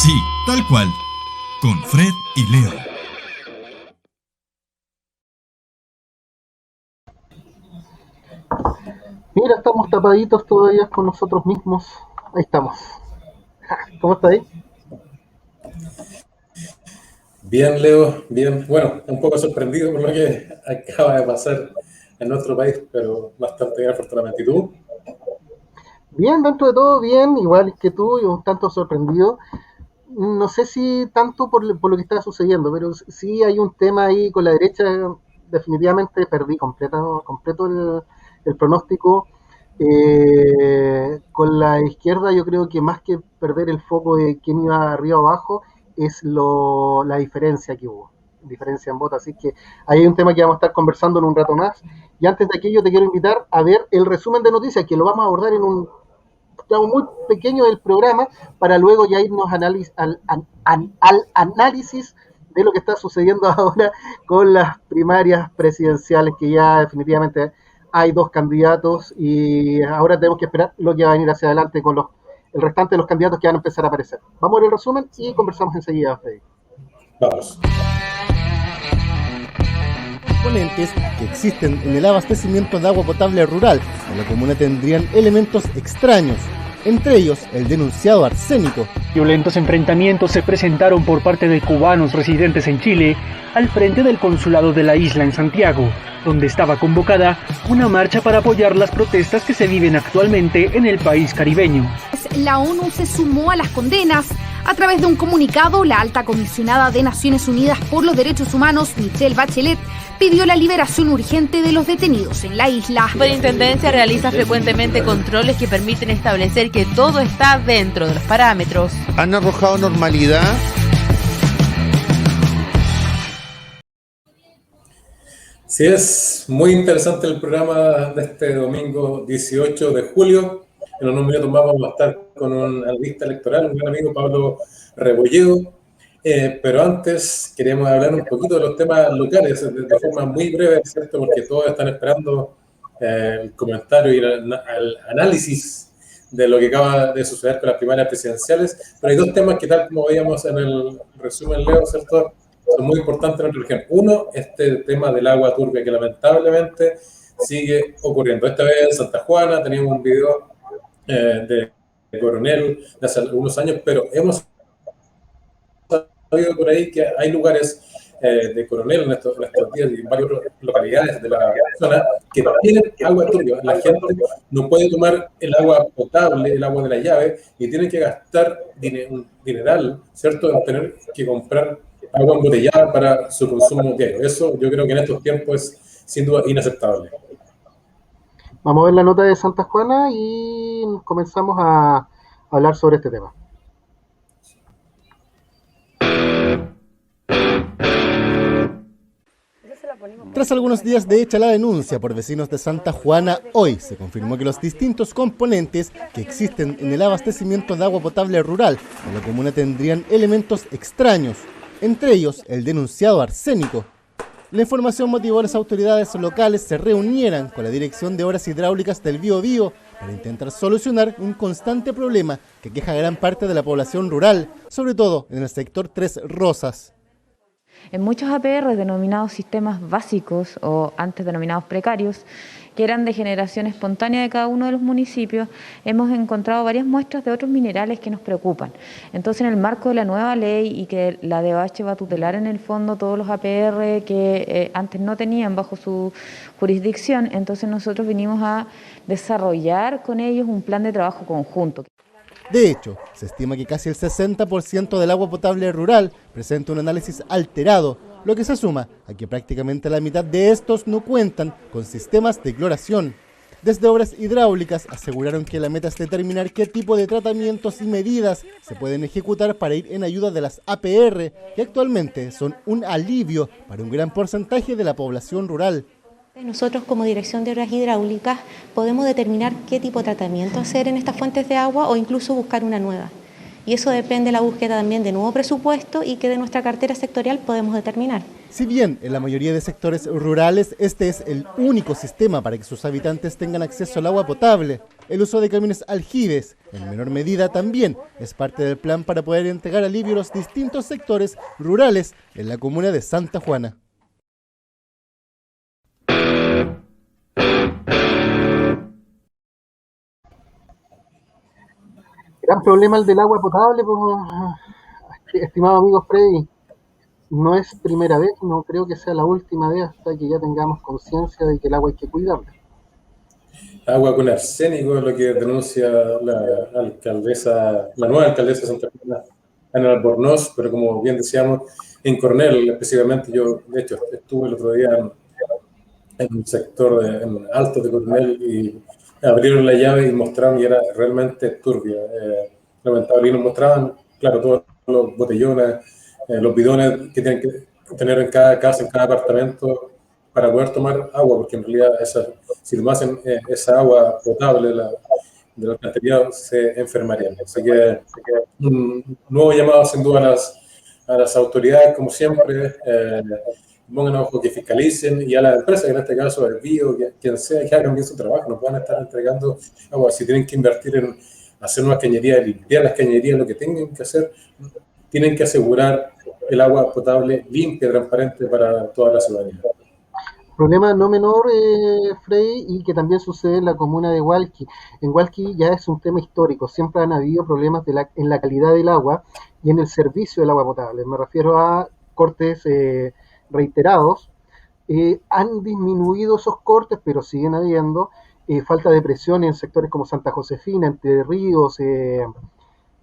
Sí, tal cual. Con Fred y Leo. Mira, estamos tapaditos todavía con nosotros mismos. Ahí estamos. ¿Cómo está ahí? Bien, Leo, bien. Bueno, un poco sorprendido por lo que acaba de pasar en nuestro país, pero bastante bien, afortunadamente. ¿Y tú? Bien, dentro de todo bien, igual que tú, y un tanto sorprendido. No sé si tanto por lo que está sucediendo, pero sí hay un tema ahí con la derecha. Definitivamente perdí completo el pronóstico. Con la izquierda yo creo que más que perder el foco de quién iba arriba o abajo, es la diferencia que hubo, diferencia en voto. Así que ahí hay un tema que vamos a estar conversando en un rato más. Y antes de aquello te quiero invitar a ver el resumen de noticias, que lo vamos a abordar en un tramo muy pequeño del programa, para luego ya irnos al análisis de lo que está sucediendo ahora con las primarias presidenciales, que ya definitivamente hay dos candidatos y ahora tenemos que esperar lo que va a venir hacia adelante con el restante de los candidatos que van a empezar a aparecer. Vamos a ver el resumen y conversamos enseguida, Freddy. Vamos. Componentes que existen en el abastecimiento de agua potable rural en la comuna tendrían elementos extraños, entre ellos el denunciado arsénico. Violentos enfrentamientos se presentaron por parte de cubanos residentes en Chile al frente del consulado de la isla en Santiago, donde estaba convocada una marcha para apoyar las protestas que se viven actualmente en el país caribeño. La ONU se sumó a las condenas. A través de un comunicado, la alta comisionada de Naciones Unidas por los Derechos Humanos, Michelle Bachelet, pidió la liberación urgente de los detenidos en la isla. La superintendencia realiza frecuentemente controles que permiten establecer que todo está dentro de los parámetros. ¿Han arrojado normalidad? Sí, es muy interesante el programa de este domingo 18 de julio. En unos minutos más vamos a estar con un analista electoral, un gran amigo, Pablo Rebolledo. Pero antes queremos hablar un poquito de los temas locales, de forma muy breve, ¿cierto? Porque todos están esperando el comentario y el análisis de lo que acaba de suceder con las primarias presidenciales. Pero hay dos temas que, tal como veíamos en el resumen, Leo, ¿cierto?, son muy importantes en nuestra región. Uno, este tema del agua turbia que lamentablemente sigue ocurriendo. Esta vez en Santa Juana teníamos un video de Coronel de hace algunos años, pero hemos sabido por ahí que hay lugares de Coronel en estos días y en varias localidades de la zona que tienen agua turbia. La gente no puede tomar el agua potable, el agua de la llave, y tienen que gastar un dineral, ¿cierto?, en tener que comprar agua embotellada para su consumo diario. Eso yo creo que en estos tiempos es sin duda inaceptable. Vamos a ver la nota de Santa Juana y comenzamos a hablar sobre este tema. Tras algunos días de hecha la denuncia por vecinos de Santa Juana, hoy se confirmó que los distintos componentes que existen en el abastecimiento de agua potable rural en la comuna tendrían elementos extraños, entre ellos el denunciado arsénico. La información motivó a las autoridades locales se reunieran con la Dirección de Obras Hidráulicas del Biobío para intentar solucionar un constante problema que aqueja a gran parte de la población rural, sobre todo en el sector Tres Rosas. En muchos APR denominados sistemas básicos o antes denominados precarios, que eran de generación espontánea de cada uno de los municipios, hemos encontrado varias muestras de otros minerales que nos preocupan. Entonces, en el marco de la nueva ley y que la DOH va a tutelar en el fondo todos los APR que antes no tenían bajo su jurisdicción, entonces nosotros vinimos a desarrollar con ellos un plan de trabajo conjunto. De hecho, se estima que casi el 60% del agua potable rural presenta un análisis alterado, lo que se suma a que prácticamente la mitad de estos no cuentan con sistemas de cloración. Desde Obras Hidráulicas aseguraron que la meta es determinar qué tipo de tratamientos y medidas se pueden ejecutar para ir en ayuda de las APR, que actualmente son un alivio para un gran porcentaje de la población rural. Nosotros, como Dirección de Obras Hidráulicas, podemos determinar qué tipo de tratamiento hacer en estas fuentes de agua o incluso buscar una nueva. y eso depende de la búsqueda también de nuevo presupuesto y que de nuestra cartera sectorial podemos determinar. Si bien en la mayoría de sectores rurales este es el único sistema para que sus habitantes tengan acceso al agua potable, el uso de camiones aljibes, en menor medida también, es parte del plan para poder entregar alivio a los distintos sectores rurales en la comuna de Santa Juana. Gran problema el del agua potable, estimado amigo Freddy. No es primera vez, no creo que sea la última vez hasta que ya tengamos conciencia de que el agua hay que cuidarla. Agua con arsénico es lo que denuncia la nueva alcaldesa de Santa Juana, Ana Albornoz, pero como bien decíamos, en Coronel específicamente. Yo, de hecho, estuve el otro día en un sector en Alto de Coronel y abrieron la llave y mostraron, y era realmente turbia, lamentable, y nos mostraban, claro, todos los botellones, los bidones que tienen que tener en cada casa, en cada apartamento, para poder tomar agua, porque en realidad si tomasen esa agua potable de la alcantarillado, se enfermarían. Así que un nuevo llamado sin duda a las autoridades, como siempre, pongan ojo, que fiscalicen, y a las empresas, que en este caso el Bio, quien sea, que hagan bien su trabajo, nos van a estar entregando agua. Si tienen que invertir en hacer nuevas cañerías, limpiar las cañerías, lo que tengan que hacer, tienen que asegurar el agua potable limpia, transparente para toda la ciudadanía. Problema no menor, Freddy, y que también sucede en la comuna de Hualqui. En Hualqui ya es un tema histórico, siempre han habido problemas en la calidad del agua y en el servicio del agua potable. Me refiero a cortes reiterados. Han disminuido esos cortes, pero siguen habiendo falta de presión en sectores como Santa Josefina, Entre Ríos, se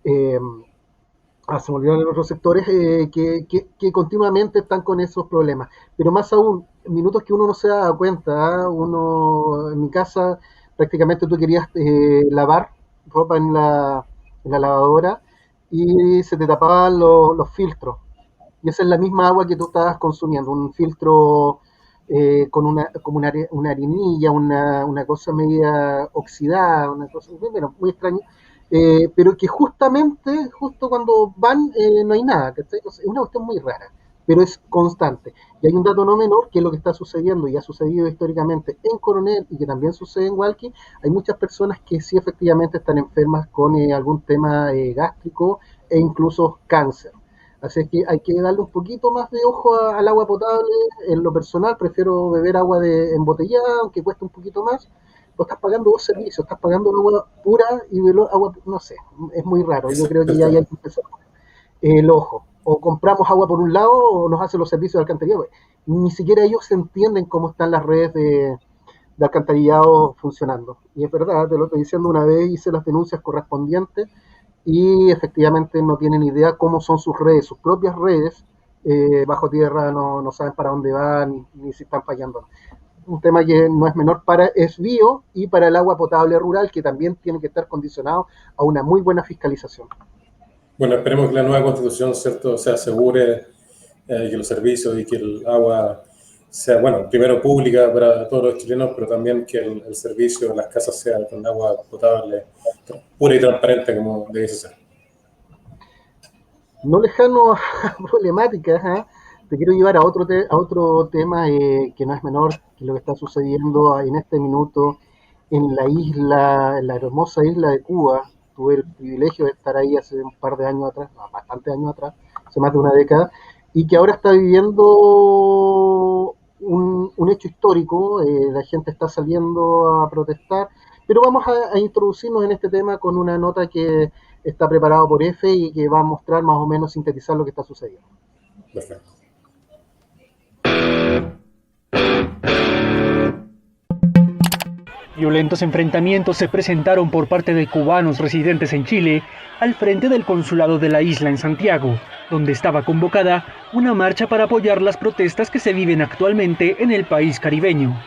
me olvidaron los otros sectores que continuamente están con esos problemas. Pero más aún, minutos que uno no se da cuenta, uno en mi casa prácticamente tú querías lavar ropa en la lavadora y se te tapaban los filtros. Y esa es la misma agua que tú estabas consumiendo, un filtro con una arenilla, una cosa media oxidada, una cosa muy extraña. Pero que justo cuando van no hay nada, ¿cachai? Es una cuestión muy rara, pero es constante. Y hay un dato no menor, que es lo que está sucediendo y ha sucedido históricamente en Coronel y que también sucede en Hualqui. Hay muchas personas que sí efectivamente están enfermas con algún tema gástrico e incluso cáncer. Así que hay que darle un poquito más de ojo al agua potable. En lo personal prefiero beber agua embotellada, aunque cueste un poquito más. Vos estás pagando dos servicios, estás pagando agua pura y agua, no sé, es muy raro. Yo creo que ya hay que empezar el ojo. O compramos agua por un lado o nos hacen los servicios de alcantarillado. Ni siquiera ellos entienden cómo están las redes de alcantarillado funcionando. Y es verdad, te lo estoy diciendo, una vez hice las denuncias correspondientes y efectivamente no tienen idea cómo son sus redes, sus propias redes bajo tierra, no saben para dónde van ni si están fallando. Un tema que no es menor para Bio y para el agua potable rural, que también tiene que estar condicionado a una muy buena fiscalización. Bueno, esperemos que la nueva constitución, ¿cierto?, se asegure que los servicios y que el agua sea, bueno, primero pública para todos los chilenos, pero también que el servicio de las casas sea con agua potable, pura y transparente, como debe ser. No lejano a problemáticas, te quiero llevar a otro tema que no es menor, que lo que está sucediendo en este minuto en la hermosa isla de Cuba. Tuve el privilegio de estar ahí hace un par de años atrás, bastantes años atrás, hace más de una década, y que ahora está viviendo un hecho histórico. La gente está saliendo a protestar, pero vamos a introducirnos en este tema con una nota que está preparada por EFE y que va a mostrar más o menos, sintetizar lo que está sucediendo. Perfecto. Violentos enfrentamientos se presentaron por parte de cubanos residentes en Chile al frente del consulado de la isla en Santiago, donde estaba convocada una marcha para apoyar las protestas que se viven actualmente en el país caribeño.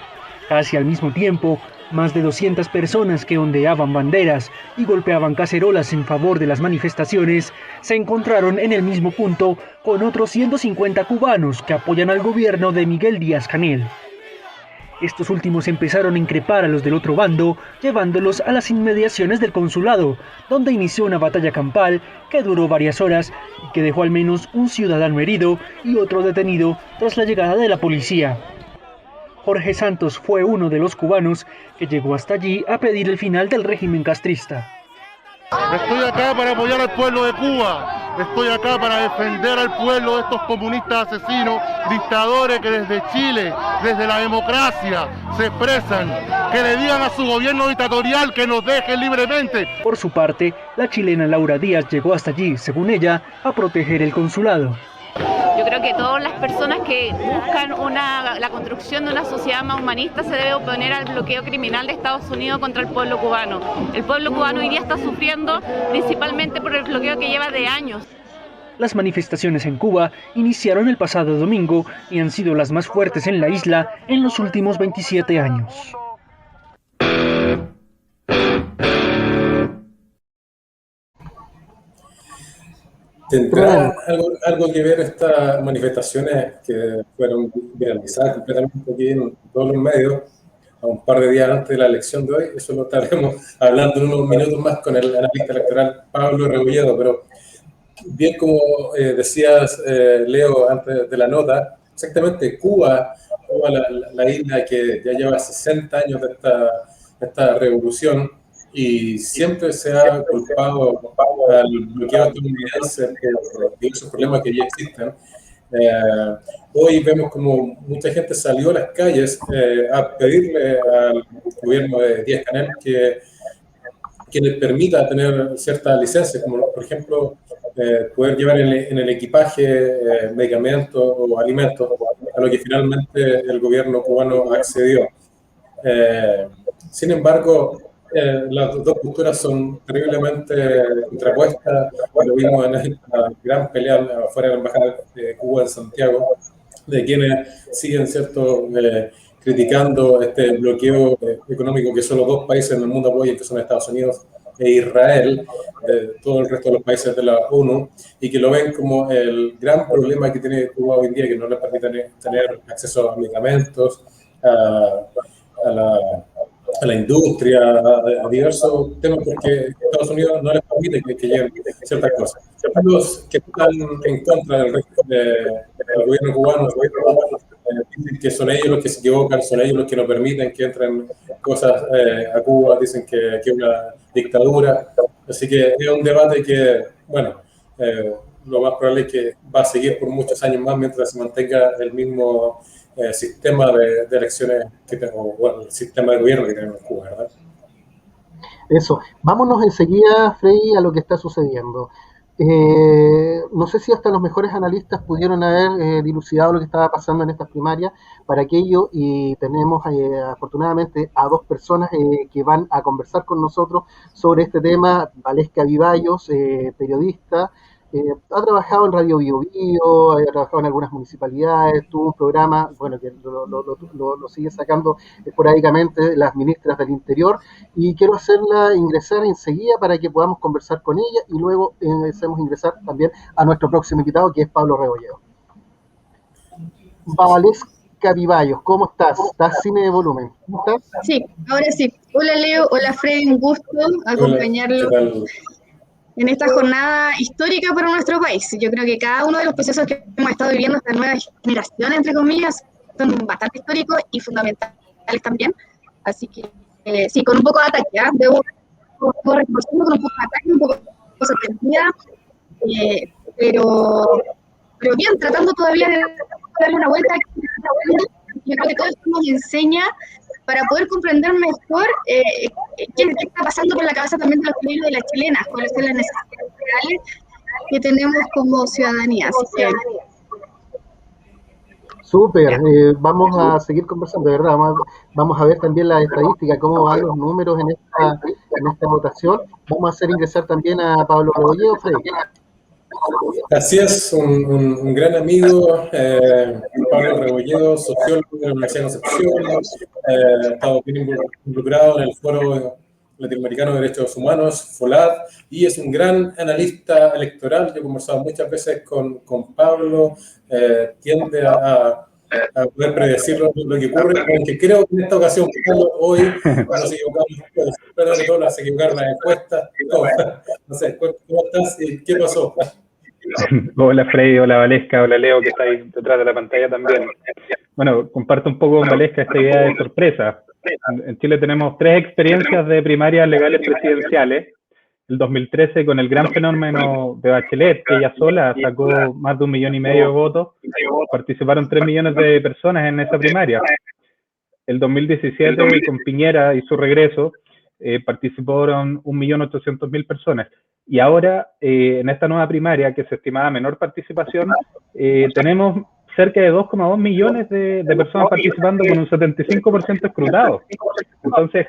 Casi al mismo tiempo, más de 200 personas que ondeaban banderas y golpeaban cacerolas en favor de las manifestaciones se encontraron en el mismo punto con otros 150 cubanos que apoyan al gobierno de Miguel Díaz-Canel. Estos últimos empezaron a increpar a los del otro bando, llevándolos a las inmediaciones del consulado, donde inició una batalla campal que duró varias horas y que dejó al menos un ciudadano herido y otro detenido tras la llegada de la policía. Jorge Santos fue uno de los cubanos que llegó hasta allí a pedir el final del régimen castrista. Estoy acá para apoyar al pueblo de Cuba, estoy acá para defender al pueblo de estos comunistas asesinos, dictadores que desde Chile, desde la democracia, se expresan, que le digan a su gobierno dictatorial que nos deje libremente. Por su parte, la chilena Laura Díaz llegó hasta allí, según ella, a proteger el consulado. Yo creo que todas las personas que buscan la construcción de una sociedad más humanista se debe oponer al bloqueo criminal de Estados Unidos contra el pueblo cubano. El pueblo cubano hoy día está sufriendo principalmente por el bloqueo que lleva de años. Las manifestaciones en Cuba iniciaron el pasado domingo y han sido las más fuertes en la isla en los últimos 27 años. ¿Tendrá algo que ver estas manifestaciones que fueron viralizadas completamente aquí en todos los medios a un par de días antes de la elección de hoy? Eso lo estaremos hablando en unos minutos más con el analista electoral Pablo Rebolledo, pero bien como decías, Leo, antes de la nota, exactamente Cuba, la isla que ya lleva 60 años de esta revolución, y siempre se ha culpado al bloqueo estadounidense por diversos problemas que ya existen. Hoy vemos como mucha gente salió a las calles a pedirle al gobierno de Díaz-Canel que les permita tener ciertas licencias, como por ejemplo poder llevar en el equipaje medicamentos o alimentos, a lo que finalmente el gobierno cubano accedió. Sin embargo, las dos posturas son terriblemente contrapuestas. Lo vimos en esta gran pelea afuera de la Embajada de Cuba en Santiago, de quienes siguen criticando este bloqueo económico que solo dos países en el mundo apoyan, que son Estados Unidos e Israel, todo el resto de los países de la ONU, y que lo ven como el gran problema que tiene Cuba hoy en día, que no le permite tener acceso a medicamentos, a la industria, a diversos temas, porque Estados Unidos no les permite que lleguen ciertas cosas. Los que están en contra del gobierno cubano dicen que son ellos los que se equivocan, son ellos los que no permiten que entren cosas a Cuba, dicen que es una dictadura. Así que es un debate que, bueno, lo más probable es que va a seguir por muchos años más mientras se mantenga el mismo sistema de elecciones que tengo, bueno, el sistema de gobierno que tenemos en Cuba, ¿verdad? Eso. Vámonos enseguida, Freddy, a lo que está sucediendo. No sé si hasta los mejores analistas pudieron haber dilucidado lo que estaba pasando en estas primarias. Para aquello, y tenemos afortunadamente a dos personas que van a conversar con nosotros sobre este tema. Valesca Vivallos, periodista, ha trabajado en Radio Bio Bio, ha trabajado en algunas municipalidades, tuvo un programa, bueno, que lo sigue sacando esporádicamente las ministras del Interior, y quiero hacerla ingresar enseguida para que podamos conversar con ella y luego hacemos ingresar también a nuestro próximo invitado, que es Pablo Rebolledo. Valesca Vivallos, ¿cómo estás? ¿Estás sin volumen? ¿Cómo estás? Sí, ahora sí. Hola Leo, hola Freddy, un gusto acompañarlo en esta jornada histórica para nuestro país. Yo creo que cada uno de los procesos que hemos estado viviendo, esta nueva generación, entre comillas, son bastante históricos y fundamentales también. Así que, sí, con un poco de ataque, debo reconocerlo con un poco de ataque, un poco sorprendida, pero bien, tratando todavía de darle una vuelta. Yo creo que todo esto nos enseña para poder comprender mejor qué está pasando por la cabeza también de los chilenos y de las chilenas, cuáles son las necesidades reales que tenemos como ciudadanía. Así que... Súper, vamos a seguir conversando, de verdad. Vamos a ver también las estadísticas, cómo van los números en esta votación. Vamos a hacer ingresar también a Pablo Rebolledo, Freddy. Así es, un gran amigo, Pablo Rebolledo, sociólogo de la Universidad de Concepción, ha estado bien involucrado en el Foro Latinoamericano de Derechos Humanos, FOLAD, y es un gran analista electoral. Yo he conversado muchas veces con Pablo, tiende a a poder predecir lo que ocurre, aunque creo que en esta ocasión, hoy, nos equivocamos, espero que todos se equivocaron las encuestas, no sé, ¿cómo estás y qué pasó? Hola Freddy, hola Valesca, hola Leo, que está ahí detrás de la pantalla también. Bueno, comparto un poco con Valesca esta idea de sorpresa. En Chile tenemos 3 experiencias de primarias legales presidenciales. El 2013 con el gran fenómeno de Bachelet, que ella sola sacó más de 1,5 millones de votos. Participaron 3 millones de personas en esa primaria. El 2017 con Piñera y su regreso participaron 1.800.000 personas. Y ahora, en esta nueva primaria, que se estimaba menor participación, tenemos cerca de 2,2 millones de personas participando con un 75% escrutado. Entonces,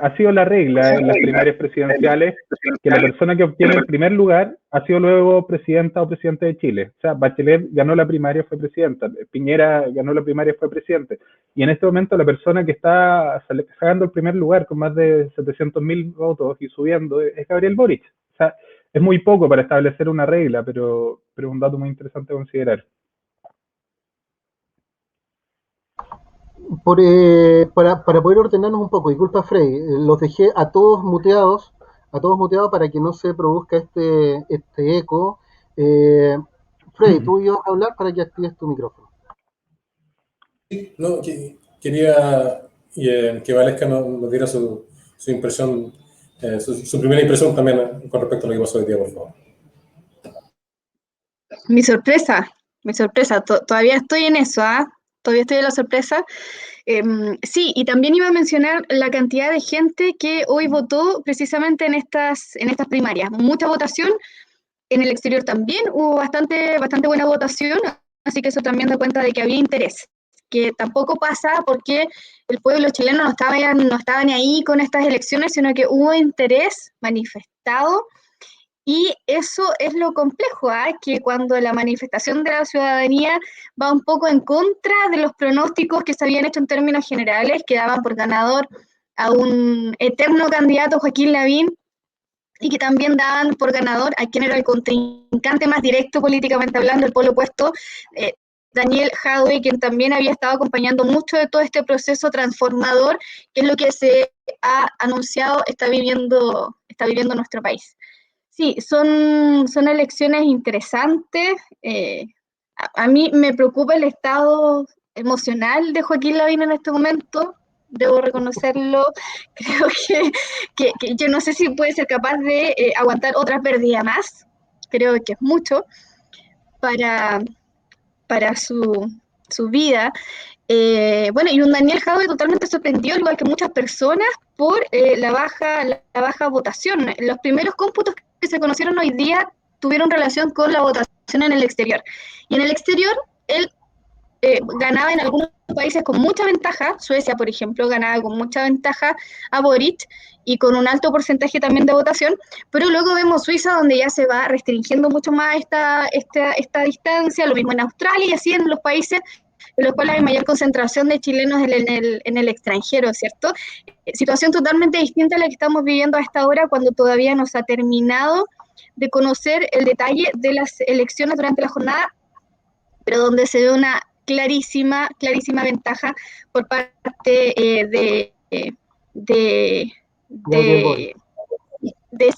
ha sido la regla en las primarias presidenciales que la persona que obtiene el primer lugar ha sido luego presidenta o presidente de Chile. O sea, Bachelet ganó la primaria, fue presidenta. Piñera ganó la primaria, fue presidente. Y en este momento la persona que está sacando el primer lugar con más de 700.000 votos y subiendo es Gabriel Boric. O sea, es muy poco para establecer una regla, pero es un dato muy interesante a considerar. Para poder ordenarnos un poco, disculpa Freddy, los dejé a todos muteados para que no se produzca este eco. Freddy, tú ibas a hablar para que actives tu micrófono. No, quería que Valesca nos diera su impresión, su primera impresión también con respecto a lo que pasó hoy día, por favor. Mi sorpresa, todavía estoy en eso, todavía estoy en la sorpresa. Sí, y también iba a mencionar la cantidad de gente que hoy votó precisamente en estas primarias. Mucha votación, en el exterior también hubo bastante buena votación, así que eso también da cuenta de que había interés, que tampoco pasa porque el pueblo chileno no estaba ni ahí con estas elecciones, sino que hubo interés manifestado. Y eso es lo complejo, que cuando la manifestación de la ciudadanía va un poco en contra de los pronósticos que se habían hecho en términos generales, que daban por ganador a un eterno candidato, Joaquín Lavín, y que también daban por ganador a quien era el contrincante más directo políticamente hablando, el polo opuesto, Daniel Jadwe, quien también había estado acompañando mucho de todo este proceso transformador, que es lo que se ha anunciado está viviendo nuestro país. Sí, son elecciones interesantes. A mí me preocupa el estado emocional de Joaquín Lavín en este momento, debo reconocerlo. Creo que yo no sé si puede ser capaz de aguantar otra pérdida más. Creo que es mucho para su vida. Bueno, y un Daniel Jadwe totalmente sorprendido, igual que muchas personas, por la baja votación. Los primeros cómputos que se conocieron hoy día tuvieron relación con la votación en el exterior. Y en el exterior, él ganaba en algunos países con mucha ventaja. Suecia, por ejemplo, ganaba con mucha ventaja a Boric y con un alto porcentaje también de votación, pero luego vemos Suiza, donde ya se va restringiendo mucho más esta distancia, lo mismo en Australia y así en los países en los cuales hay mayor concentración de chilenos en el extranjero, ¿cierto? Situación totalmente distinta a la que estamos viviendo a esta hora, cuando todavía no se ha terminado de conocer el detalle de las elecciones durante la jornada, pero donde se ve una clarísima ventaja por parte de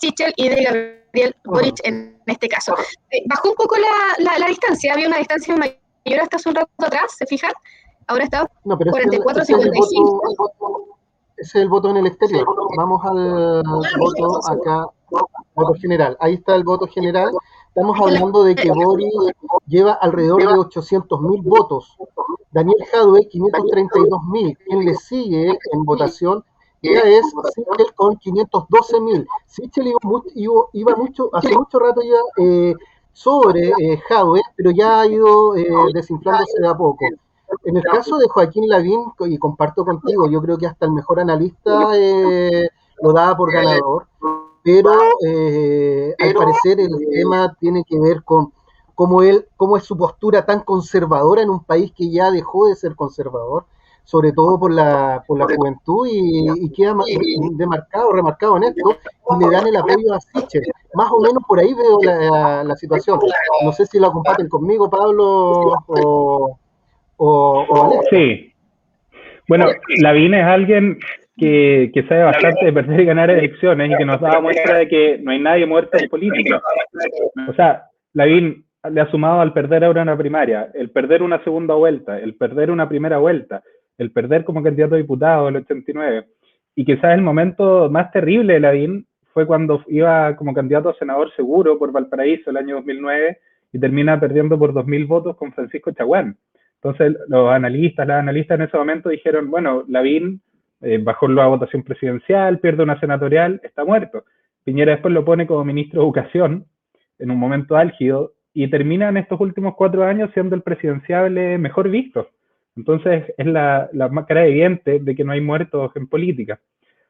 Sichel y de Gabriel Boric en este caso. Bajó un poco la distancia, había una distancia mayor hasta hace un rato atrás, ¿se fijan? Ahora está 44-55. Ese es el voto en el exterior. Vamos al voto acá, voto general. Ahí está el voto general. Estamos hablando de que Boric lleva alrededor de 800.000 votos. Daniel Jadwe, 532.000. Quien le sigue en votación ya es Sichel con 512.000. Sichel iba hace mucho rato ya sobre Jadwe, pero ya ha ido desinflándose de a poco. En el caso de Joaquín Lavín, y comparto contigo, yo creo que hasta el mejor analista lo daba por ganador, pero al parecer el tema tiene que ver con cómo es su postura tan conservadora en un país que ya dejó de ser conservador, sobre todo por la juventud, y queda remarcado en esto, y le dan el apoyo a Sichel. Más o menos por ahí veo la situación. No sé si la comparten conmigo, Pablo Sí. Bueno, Lavín es alguien que sabe bastante de perder y ganar elecciones y que nos daba muestra de que no hay nadie muerto en política. O sea, Lavín le ha sumado al perder ahora una primaria, el perder una segunda vuelta, el perder una primera vuelta, el perder como candidato a diputado en el 89. Y quizás el momento más terrible de Lavín fue cuando iba como candidato a senador seguro por Valparaíso el año 2009 y termina perdiendo por 2.000 votos con Francisco Chaguán. Entonces los analistas, las analistas en ese momento dijeron, bueno, Lavín bajó la votación presidencial, pierde una senatorial, está muerto. Piñera después lo pone como ministro de Educación en un momento álgido y termina en estos últimos 4 años siendo el presidenciable mejor visto. Entonces es la cara evidente de que no hay muertos en política.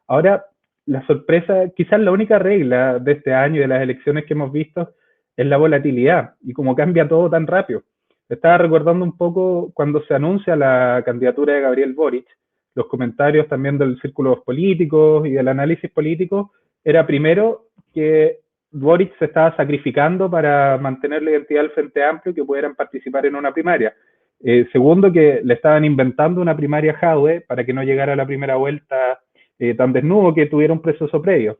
Ahora, la sorpresa, quizás la única regla de este año y de las elecciones que hemos visto es la volatilidad y cómo cambia todo tan rápido. Estaba recordando un poco cuando se anuncia la candidatura de Gabriel Boric, los comentarios también del círculo políticos y del análisis político, era primero que Boric se estaba sacrificando para mantener la identidad del Frente Amplio y que pudieran participar en una primaria. Segundo, que le estaban inventando una primaria Jadwe para que no llegara a la primera vuelta tan desnudo, que tuviera un proceso previo.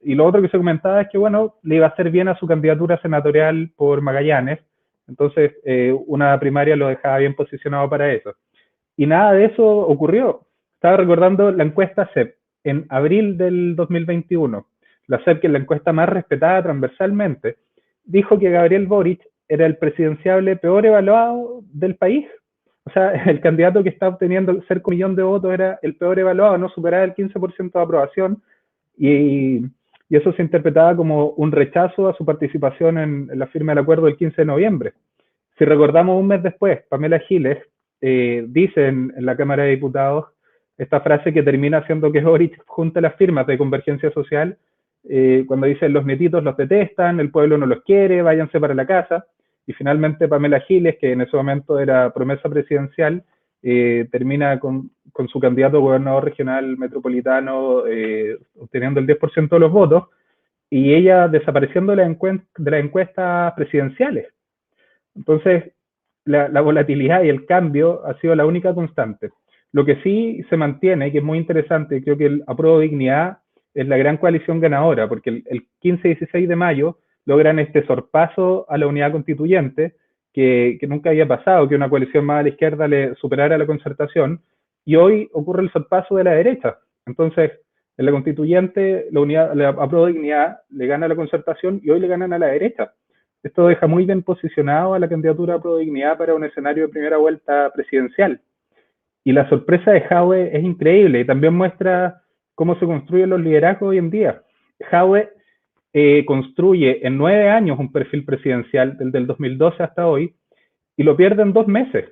Y lo otro que se comentaba es que, bueno, le iba a hacer bien a su candidatura senatorial por Magallanes, entonces una primaria lo dejaba bien posicionado para eso. Y nada de eso ocurrió. Estaba recordando la encuesta CEP en abril del 2021. La CEP, que es la encuesta más respetada transversalmente, dijo que Gabriel Boric era el presidenciable peor evaluado del país. O sea, el candidato que está obteniendo cerca de 1 millón de votos era el peor evaluado, no superaba el 15% de aprobación, y eso se interpretaba como un rechazo a su participación en la firma del acuerdo del 15 de noviembre. Si recordamos un mes después, Pamela Giles dice en la Cámara de Diputados esta frase que termina haciendo que Boric junte las firmas de Convergencia Social, cuando dice los netitos los detestan, el pueblo no los quiere, váyanse para la casa. Y finalmente Pamela Giles, que en ese momento era promesa presidencial, termina con su candidato a gobernador regional metropolitano obteniendo el 10% de los votos, y ella desapareciendo de las encuestas presidenciales. Entonces, la volatilidad y el cambio ha sido la única constante. Lo que sí se mantiene, que es muy interesante, creo que el Apruebo Dignidad es la gran coalición ganadora, porque el 15 y 16 de mayo logran este sorpaso a la unidad constituyente que nunca había pasado, que una coalición más a la izquierda le superara a la Concertación, y hoy ocurre el sorpaso de la derecha. Entonces, en la constituyente, la Apruebo Dignidad le gana a la Concertación y hoy le ganan a la derecha. Esto deja muy bien posicionado a la candidatura de Apruebo Dignidad para un escenario de primera vuelta presidencial. Y la sorpresa de Jadwe es increíble y también muestra cómo se construyen los liderazgos hoy en día. Jadwe construye en 9 años un perfil presidencial, desde el 2012 hasta hoy, y lo pierde en 2 meses.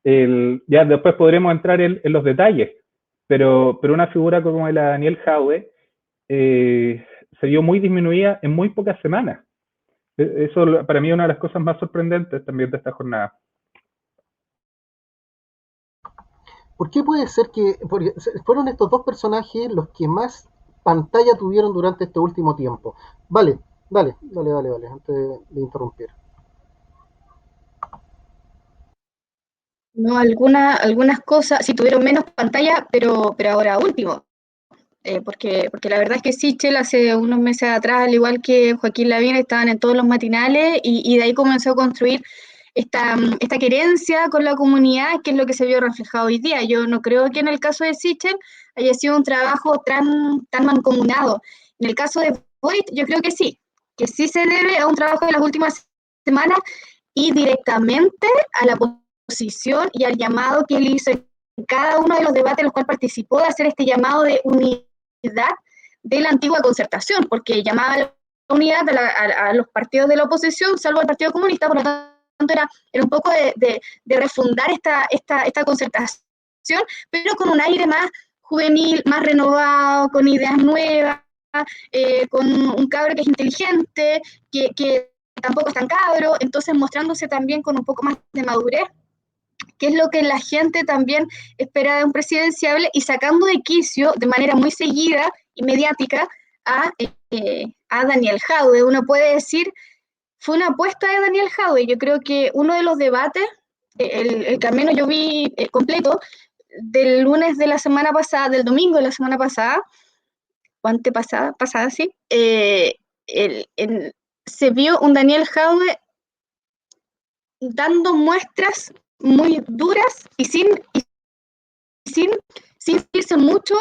Ya después podremos entrar en los detalles, pero una figura como la de Daniel Jadwe se vio muy disminuida en muy pocas semanas. Eso para mí es una de las cosas más sorprendentes también de esta jornada. ¿Por qué puede ser que porque fueron estos dos personajes los que más pantalla tuvieron durante este último tiempo? Vale, dale, antes de interrumpir. No, algunas cosas sí tuvieron menos pantalla, pero ahora último. Porque la verdad es que Sichel hace unos meses atrás, al igual que Joaquín Lavín, estaban en todos los matinales y de ahí comenzó a construir esta querencia con la comunidad, que es lo que se vio reflejado hoy día. Yo no creo que en el caso de Sichel haya sido un trabajo tan mancomunado. En el caso de Boric, yo creo que sí se debe a un trabajo de las últimas semanas y directamente a la posición y al llamado que él hizo en cada uno de los debates en los cuales participó, de hacer este llamado de unidad de la antigua Concertación, porque llamaba a la unidad a los partidos de la oposición, salvo al Partido Comunista. Por lo tanto era un poco de refundar esta Concertación, pero con un aire más juvenil, más renovado, con ideas nuevas, con un cabro que es inteligente, que tampoco es tan cabro, entonces mostrándose también con un poco más de madurez, que es lo que la gente también espera de un presidenciable, y sacando de quicio de manera muy seguida y mediática a Daniel Jadwe. Uno puede decir, fue una apuesta de Daniel Jadwe. Yo creo que uno de los debates el que al menos yo vi completo, del lunes de la semana pasada, del domingo de la semana pasada, o antepasada, sí, se vio un Daniel Jadwe dando muestras muy duras y sin salirse mucho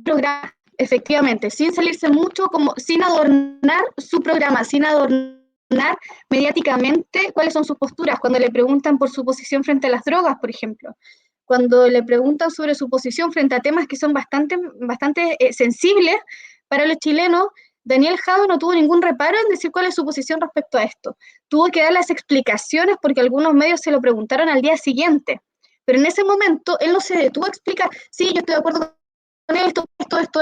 programa, efectivamente, sin salirse mucho, como sin adornar su programa, sin adornar mediáticamente cuáles son sus posturas, cuando le preguntan por su posición frente a las drogas, por ejemplo, cuando le preguntan sobre su posición frente a temas que son bastante sensibles para los chilenos, Daniel Jadwe no tuvo ningún reparo en decir cuál es su posición respecto a esto. Tuvo que dar las explicaciones porque algunos medios se lo preguntaron al día siguiente. Pero en ese momento él no se detuvo a explicar, sí, yo estoy de acuerdo con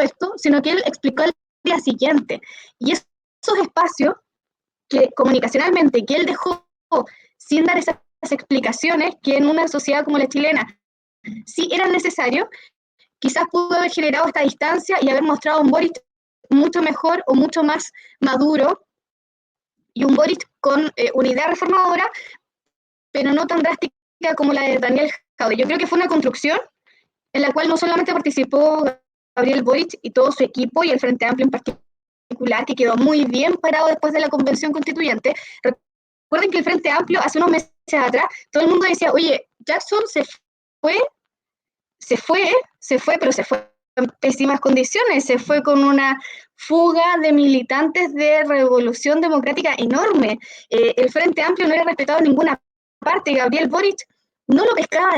esto, sino que él explicó al día siguiente. Y esos espacios que comunicacionalmente que él dejó sin dar esas explicaciones que en una sociedad como la chilena sí eran necesarios, quizás pudo haber generado esta distancia y haber mostrado un Boric mucho mejor o mucho más maduro y un Boric con unidad reformadora, pero no tan drástica como la de Daniel Jadwe. Yo creo que fue una construcción en la cual no solamente participó Gabriel Boric y todo su equipo y el Frente Amplio en particular, que quedó muy bien parado después de la Convención Constituyente. Recuerden que el Frente Amplio hace unos meses atrás, todo el mundo decía, oye, Jackson se fue, pero se fue en pésimas condiciones, se fue con una fuga de militantes de Revolución Democrática enorme. El Frente Amplio no era respetado en ninguna parte. Gabriel Boric no lo pescaba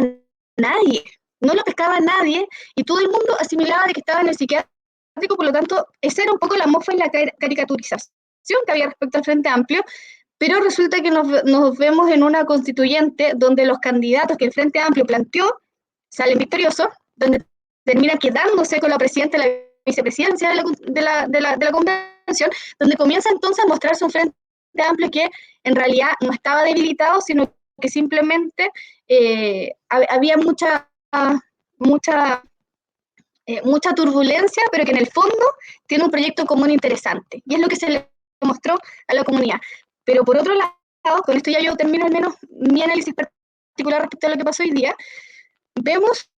nadie, y todo el mundo asimilaba de que estaba en el psiquiátrico, por lo tanto, esa era un poco la mofa y la caricaturización que había respecto al Frente Amplio, pero resulta que nos vemos en una constituyente donde los candidatos que el Frente Amplio planteó salen victoriosos, donde terminan quedándose con la presidenta y la vicepresidencia de la convención, donde comienza entonces a mostrarse un Frente Amplio que en realidad no estaba debilitado, sino que simplemente había mucha turbulencia, pero que en el fondo tiene un proyecto común interesante, y es lo que se le mostró a la comunidad. Pero por otro lado, con esto ya yo termino al menos mi análisis particular respecto a lo que pasó hoy día, vemos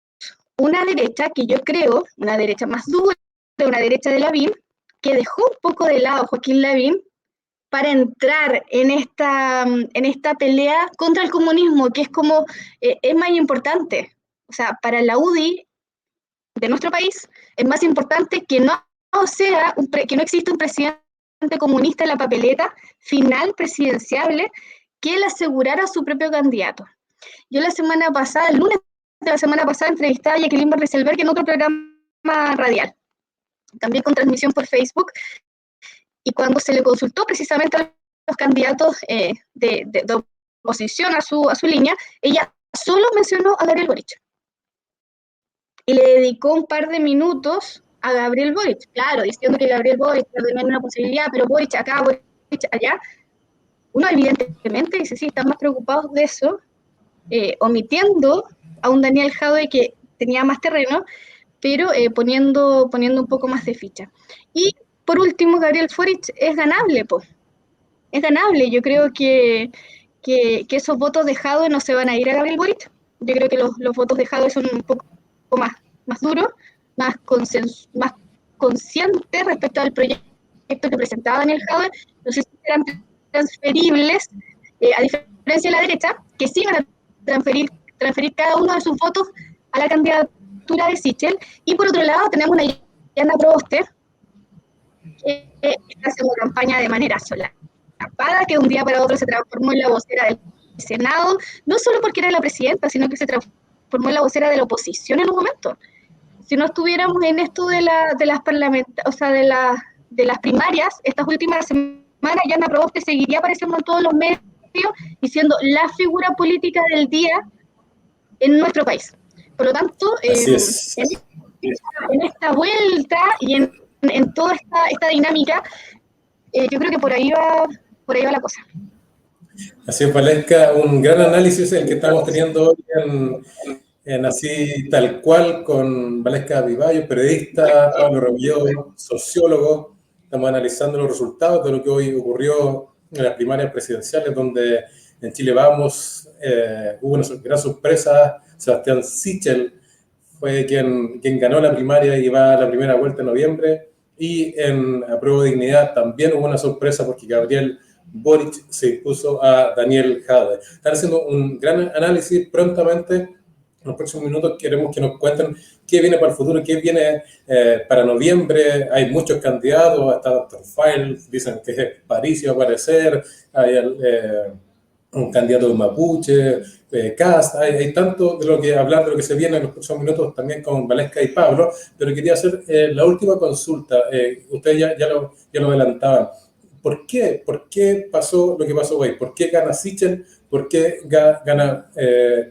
una derecha que yo creo, una derecha más dura, una derecha de Lavín, que dejó un poco de lado a Joaquín Lavín para entrar en esta pelea contra el comunismo, que es como, es más importante. O sea, para la UDI de nuestro país es más importante que no exista un presidente comunista en la papeleta final presidenciable, que él asegurara a su propio candidato. Yo la semana pasada, el lunes de la semana pasada, entrevistaba a Jacqueline Van Rysselbergh en otro programa radial, también con transmisión por Facebook, y cuando se le consultó precisamente a los candidatos de oposición a su línea, ella solo mencionó a Gabriel Boric. Y le dedicó un par de minutos a Gabriel Boric, claro, diciendo que Gabriel Boric tenía una posibilidad, pero Boric acá, Boric allá. Uno evidentemente dice, sí, están más preocupados de eso, omitiendo a un Daniel Jadwe que tenía más terreno, pero poniendo un poco más de ficha. Y por último, Gabriel Boric es ganable, es ganable. Yo creo que esos votos de Jadwe no se van a ir a Gabriel Boric. Yo creo que los votos de Jadwe son un poco más duros, más conscientes respecto al proyecto que presentaba Daniel Jadwe. No sé si serán transferibles, a diferencia de la derecha, que sí van a transferir cada uno de sus votos a la candidatura de Sichel. Y por otro lado tenemos una Yana Proboste, que está haciendo campaña de manera solapada, que de un día para otro se transformó en la vocera del Senado, no solo porque era la presidenta, sino que se transformó en la vocera de la oposición en un momento. Si no estuviéramos en esto de las primarias, estas últimas semanas, Yana Proboste seguiría apareciendo en todos los medios y siendo la figura política del día en nuestro país. Por lo tanto, en esta vuelta y en toda esta dinámica, yo creo que por ahí va la cosa. Así es, Valesca, un gran análisis el que estamos teniendo hoy en Así Tal Cual con Valesca Vivayo, periodista, Pablo Rebolledo, sociólogo. Estamos analizando los resultados de lo que hoy ocurrió en las primarias presidenciales, donde en Chile Vamos hubo una gran sorpresa. Sebastián Sichel fue quien ganó la primaria y va a la primera vuelta en noviembre. Y en Apruebo Dignidad también hubo una sorpresa porque Gabriel Boric se impuso a Daniel Jadwe. Están haciendo un gran análisis prontamente. En los próximos minutos queremos que nos cuenten qué viene para el futuro, qué viene para noviembre. Hay muchos candidatos, hasta Dr. File, dicen que París iba a aparecer, hay un candidato de Mapuche, Cast, hay tanto de lo que hablar, de lo que se viene en los próximos minutos también con Valesca y Pablo, pero quería hacer la última consulta. Ustedes ya lo adelantaban. ¿Por qué pasó lo que pasó hoy? ¿Por qué gana Sichel? ¿Por qué gana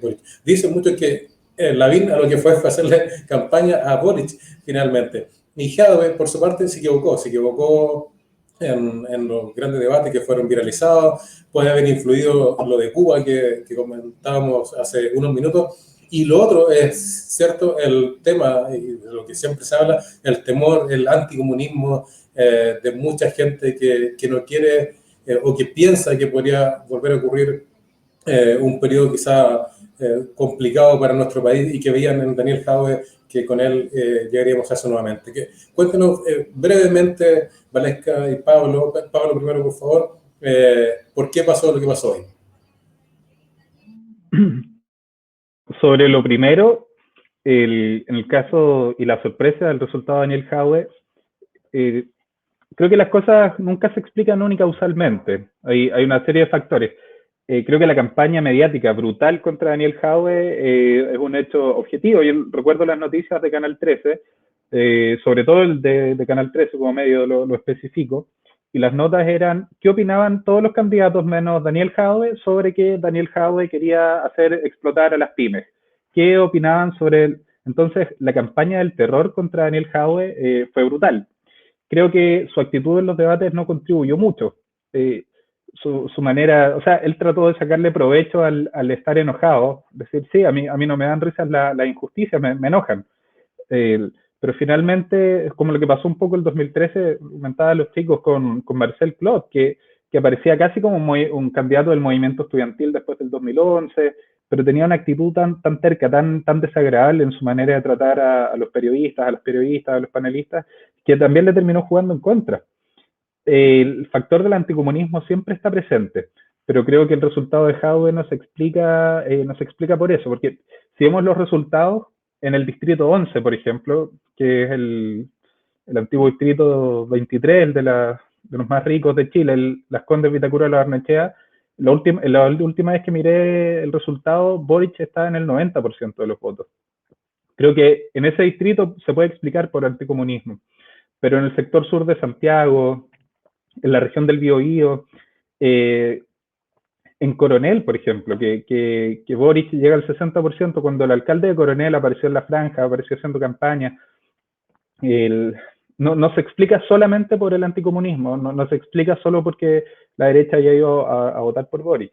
Boric? Dicen mucho que Lavín a lo que fue hacerle campaña a Boric finalmente. Y Jadwe, por su parte, se equivocó en los grandes debates que fueron viralizados. Puede haber influido lo de Cuba que comentábamos hace unos minutos. Y lo otro es, cierto, el tema, y de lo que siempre se habla, el temor, el anticomunismo de mucha gente que no quiere o que piensa que podría volver a ocurrir un periodo quizá complicado para nuestro país y que veían en Daniel Jadwe que con él llegaríamos a eso nuevamente. Cuéntenos brevemente, Valesca y Pablo. Pablo primero, por favor, ¿por qué pasó lo que pasó hoy? Sobre lo primero, en el caso y la sorpresa del resultado de Daniel Jadwe, creo que las cosas nunca se explican unicausalmente. Hay una serie de factores. Creo que la campaña mediática brutal contra Daniel Jadwe es un hecho objetivo. Yo recuerdo las noticias de Canal 13, sobre todo el de Canal 13 como medio lo especifico, y las notas eran qué opinaban todos los candidatos menos Daniel Jadwe sobre que Daniel Jadwe quería hacer explotar a las pymes. ¿Qué opinaban sobre él? Entonces, la campaña del terror contra Daniel Jadwe fue brutal. Creo que su actitud en los debates no contribuyó mucho. Su manera, o sea, él trató de sacarle provecho al estar enojado, decir, sí, a mí no me dan risas las injusticias, me enojan. Pero finalmente, es como lo que pasó un poco el 2013, comentaba a los chicos con Marcel Clot, que aparecía casi como un candidato del movimiento estudiantil después del 2011, pero tenía una actitud tan terca, tan desagradable en su manera de tratar a los periodistas, a los panelistas, que también le terminó jugando en contra. El factor del anticomunismo siempre está presente, pero creo que el resultado de Jadwe no se explica por eso, porque si vemos los resultados en el distrito 11, por ejemplo, que es el antiguo distrito 23, el de los más ricos de Chile, Las Condes, Vitacura, La Barnechea, la última vez que miré el resultado, Boric está en el 90% de los votos. Creo que en ese distrito se puede explicar por anticomunismo, pero en el sector sur de Santiago, en la región del Biobío, en Coronel, por ejemplo, que Boric llega al 60% cuando el alcalde de Coronel apareció en la franja, apareció haciendo campaña. No se explica solamente por el anticomunismo, no se explica solo porque la derecha haya ido a votar por Boric.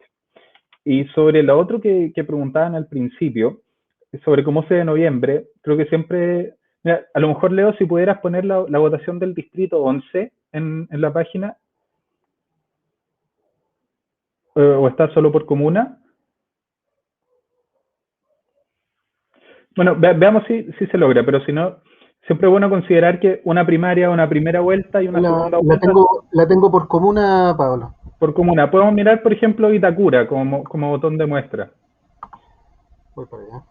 Y sobre lo otro que preguntaban al principio, sobre cómo se de noviembre, creo que siempre... Mira, a lo mejor, Leo, si pudieras poner la votación del distrito 11 en la página, o está solo por comuna. Bueno, veamos si se logra, pero si no, siempre es bueno considerar que una primaria, una primera vuelta y una segunda vuelta... La tengo por comuna, Pablo. Por comuna. Podemos mirar, por ejemplo, Vitacura como botón de muestra. Voy para allá.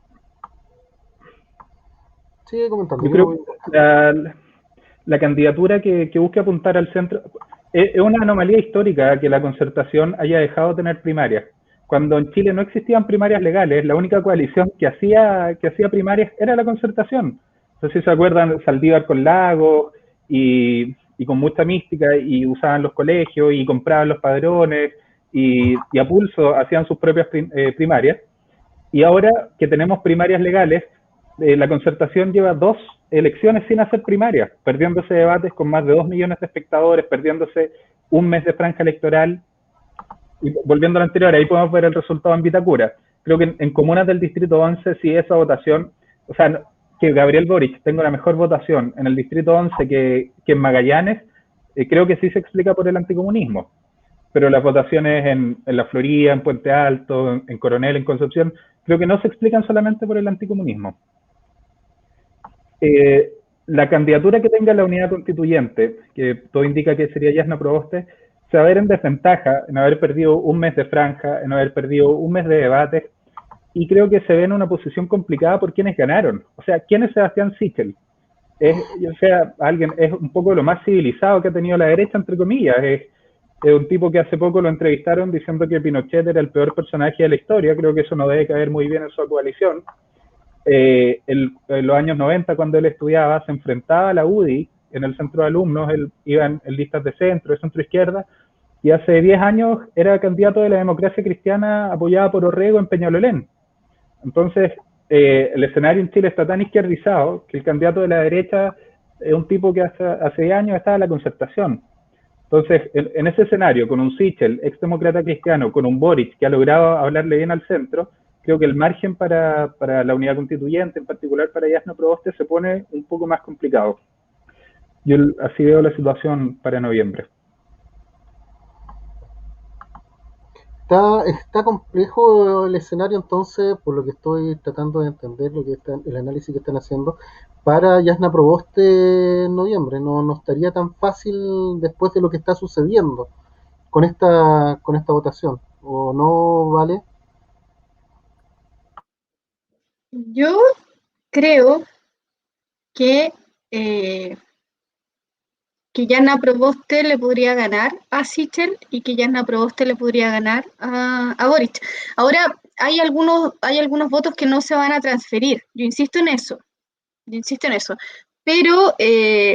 Sigue comentando. Yo creo que la candidatura que busque apuntar al centro... Es una anomalía histórica que la Concertación haya dejado de tener primarias. Cuando en Chile no existían primarias legales, la única coalición que hacía primarias era la Concertación. No sé si se acuerdan, Saldívar con Lagos y con mucha mística, y usaban los colegios y compraban los padrones y a pulso hacían sus propias primarias. Y ahora que tenemos primarias legales, la Concertación lleva 2 elecciones sin hacer primarias, perdiéndose debates con más de 2 millones de espectadores, perdiéndose un mes de franja electoral. Y volviendo a lo anterior, ahí podemos ver el resultado en Vitacura. Creo que en comunas del distrito 11, si esa votación, o sea, que Gabriel Boric tenga una mejor votación en el distrito 11 que en Magallanes, creo que sí se explica por el anticomunismo. pero las votaciones en la Florida, en Puente Alto, en Coronel, en Concepción, creo que no se explican solamente por el anticomunismo. La candidatura que tenga la unidad constituyente, que todo indica que sería Jasna Proboste, se va a ver en desventaja en haber perdido un mes de franja, en haber perdido un mes de debates, y creo que se ve en una posición complicada por quienes ganaron. O sea, ¿quién es Sebastián Sichel? Es un poco lo más civilizado que ha tenido la derecha, entre comillas. Es un tipo que hace poco lo entrevistaron diciendo que Pinochet era el peor personaje de la historia. Creo que eso no debe caer muy bien en su coalición. En los años 90, cuando él estudiaba, se enfrentaba a la UDI en el centro de alumnos, él iba en listas de centro izquierda, y hace 10 años era candidato de la Democracia Cristiana apoyada por Orrego en Peñalolén. Entonces, el escenario en Chile está tan izquierdizado que el candidato de la derecha es un tipo que hace 10 años estaba en la Concertación. Entonces, en ese escenario, con un Sichel, exdemócrata cristiano, con un Boric que ha logrado hablarle bien al centro, creo que el margen para la unidad constituyente, en particular para Jasna Proboste, se pone un poco más complicado. Yo así veo la situación para noviembre. Está complejo el escenario, entonces, por lo que estoy tratando de entender, el análisis que están haciendo, para Jasna Proboste en noviembre. No estaría tan fácil después de lo que está sucediendo con esta votación. ¿O no, Vale? Yo creo que Jasna Proboste le podría ganar a Sichel y que Jasna Proboste le podría ganar a Boric. Ahora, hay algunos votos que no se van a transferir. Yo insisto en eso. Pero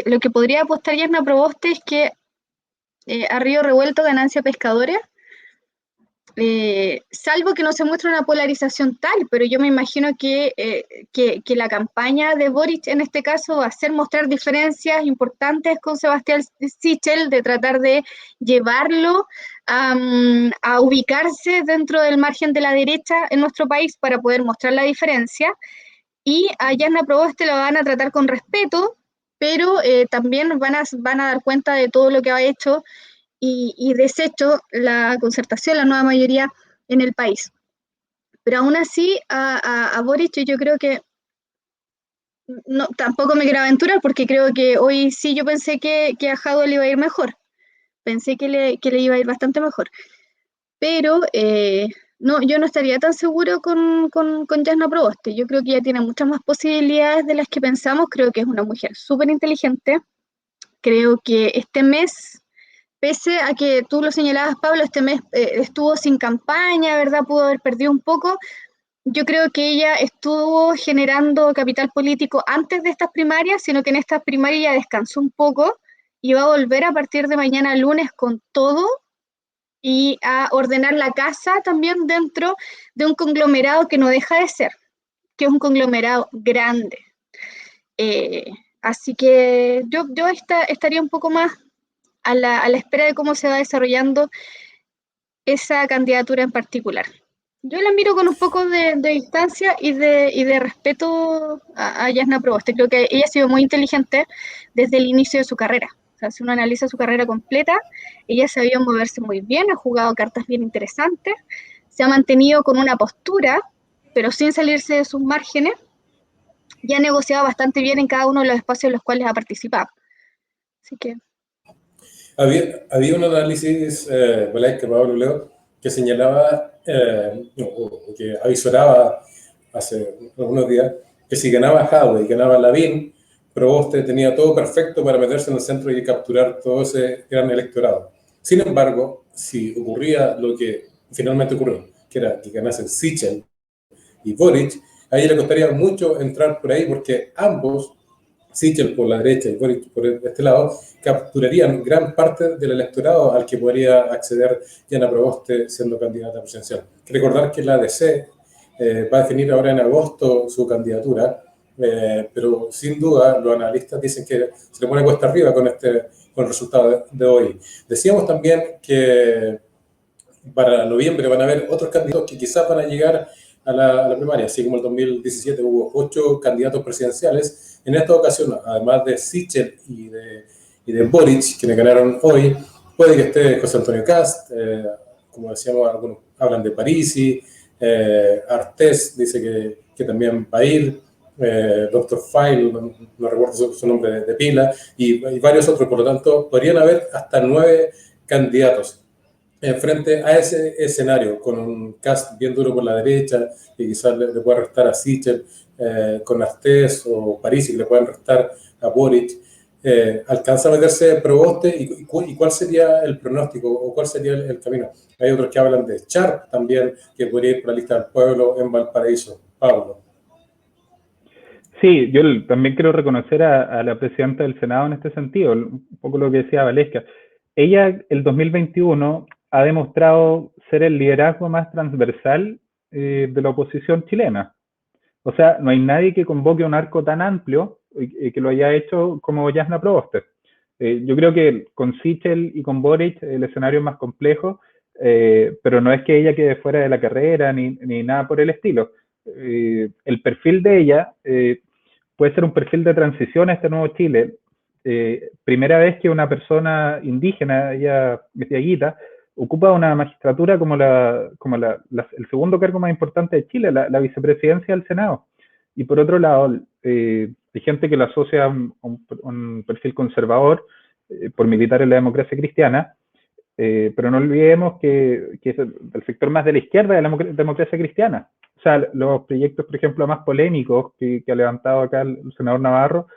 lo que podría apostar Jasna Proboste es que a río revuelto ganancia pescadores, salvo que no se muestre una polarización tal, pero yo me imagino que la campaña de Boric en este caso va a ser mostrar diferencias importantes con Sebastián Sichel, de tratar de llevarlo a ubicarse dentro del margen de la derecha en nuestro país para poder mostrar la diferencia, y a Jasna Proboste la van a tratar con respeto, pero también van a dar cuenta de todo lo que ha hecho y deshecho la Concertación, la nueva mayoría en el país. Pero aún así, a Boric yo creo que no, tampoco me quiero aventurar, porque creo que hoy sí yo pensé que a Jadwe le iba a ir mejor. Pensé que le iba a ir bastante mejor. Pero no, yo no estaría tan seguro con Jasna Proboste. Yo creo que ella tiene muchas más posibilidades de las que pensamos. Creo que es una mujer súper inteligente. Creo que este mes, pese a que tú lo señalabas, Pablo, este mes estuvo sin campaña, ¿verdad? Pudo haber perdido un poco. Yo creo que ella estuvo generando capital político antes de estas primarias, sino que en estas primarias ya descansó un poco y va a volver a partir de mañana lunes con todo y a ordenar la casa también dentro de un conglomerado que no deja de ser, que es un conglomerado grande. Así que yo estaría un poco más a la espera de cómo se va desarrollando esa candidatura en particular. Yo la miro con un poco de distancia y de respeto a Jasna Proboste. Creo que ella ha sido muy inteligente desde el inicio de su carrera. O sea, si uno analiza su carrera completa, ella sabía moverse muy bien, ha jugado cartas bien interesantes, se ha mantenido con una postura, pero sin salirse de sus márgenes, y ha negociado bastante bien en cada uno de los espacios en los cuales ha participado. Así que... Había un análisis, que Pablo Leo, que señalaba, que avisoraba hace algunos días, que si ganaba Jadwe y ganaba Lavín, Proboste tenía todo perfecto para meterse en el centro y capturar todo ese gran electorado. Sin embargo, si ocurría lo que finalmente ocurrió, que era que ganasen Sichel y Boric, a ella le costaría mucho entrar por ahí, porque ambos, Sichel por la derecha y Boric por este lado, capturarían gran parte del electorado al que podría acceder Jasna Proboste siendo candidata presidencial. Recordar que la ADC va a definir ahora en agosto su candidatura, pero sin duda los analistas dicen que se le pone cuesta arriba con el resultado de hoy. Decíamos también que para noviembre van a haber otros candidatos que quizás van a llegar a la primaria, así como en el 2017 hubo 8 candidatos presidenciales. En esta ocasión, además de Sichel y de Boric, quienes ganaron hoy, puede que esté José Antonio Kast, como decíamos, algunos hablan de Parisi, Artés dice que también va a ir, Dr. File, no recuerdo su nombre de pila, y varios otros. Por lo tanto, podrían haber hasta 9 candidatos frente a ese escenario, con un Kast bien duro por la derecha, y quizás le pueda restar a Sichel, con Artés o Parisi, que le puedan restar a Boric. ¿Alcanza a meterse Proboste? ¿Y cuál sería el pronóstico o cuál sería el camino? Hay otros que hablan de Sharp también, que podría ir por la lista del pueblo en Valparaíso. Pablo. Sí, yo también quiero reconocer a la presidenta del Senado en este sentido, un poco lo que decía Valesca. Ella, el 2021, ha demostrado ser el liderazgo más transversal de la oposición chilena. O sea, no hay nadie que convoque un arco tan amplio que lo haya hecho como Jasna Proboste. Yo creo que con Sichel y con Boric el escenario es más complejo, pero no es que ella quede fuera de la carrera ni nada por el estilo. El perfil de ella puede ser un perfil de transición a este nuevo Chile. Primera vez que una persona indígena, ella mestiaguita, ocupa una magistratura como el segundo cargo más importante de Chile, la vicepresidencia del Senado. Y por otro lado, hay gente que lo asocia a un perfil conservador por militar en la democracia cristiana, pero no olvidemos que es el sector más de la izquierda de la democracia cristiana. O sea, los proyectos, por ejemplo, más polémicos que ha levantado acá el senador Navarro,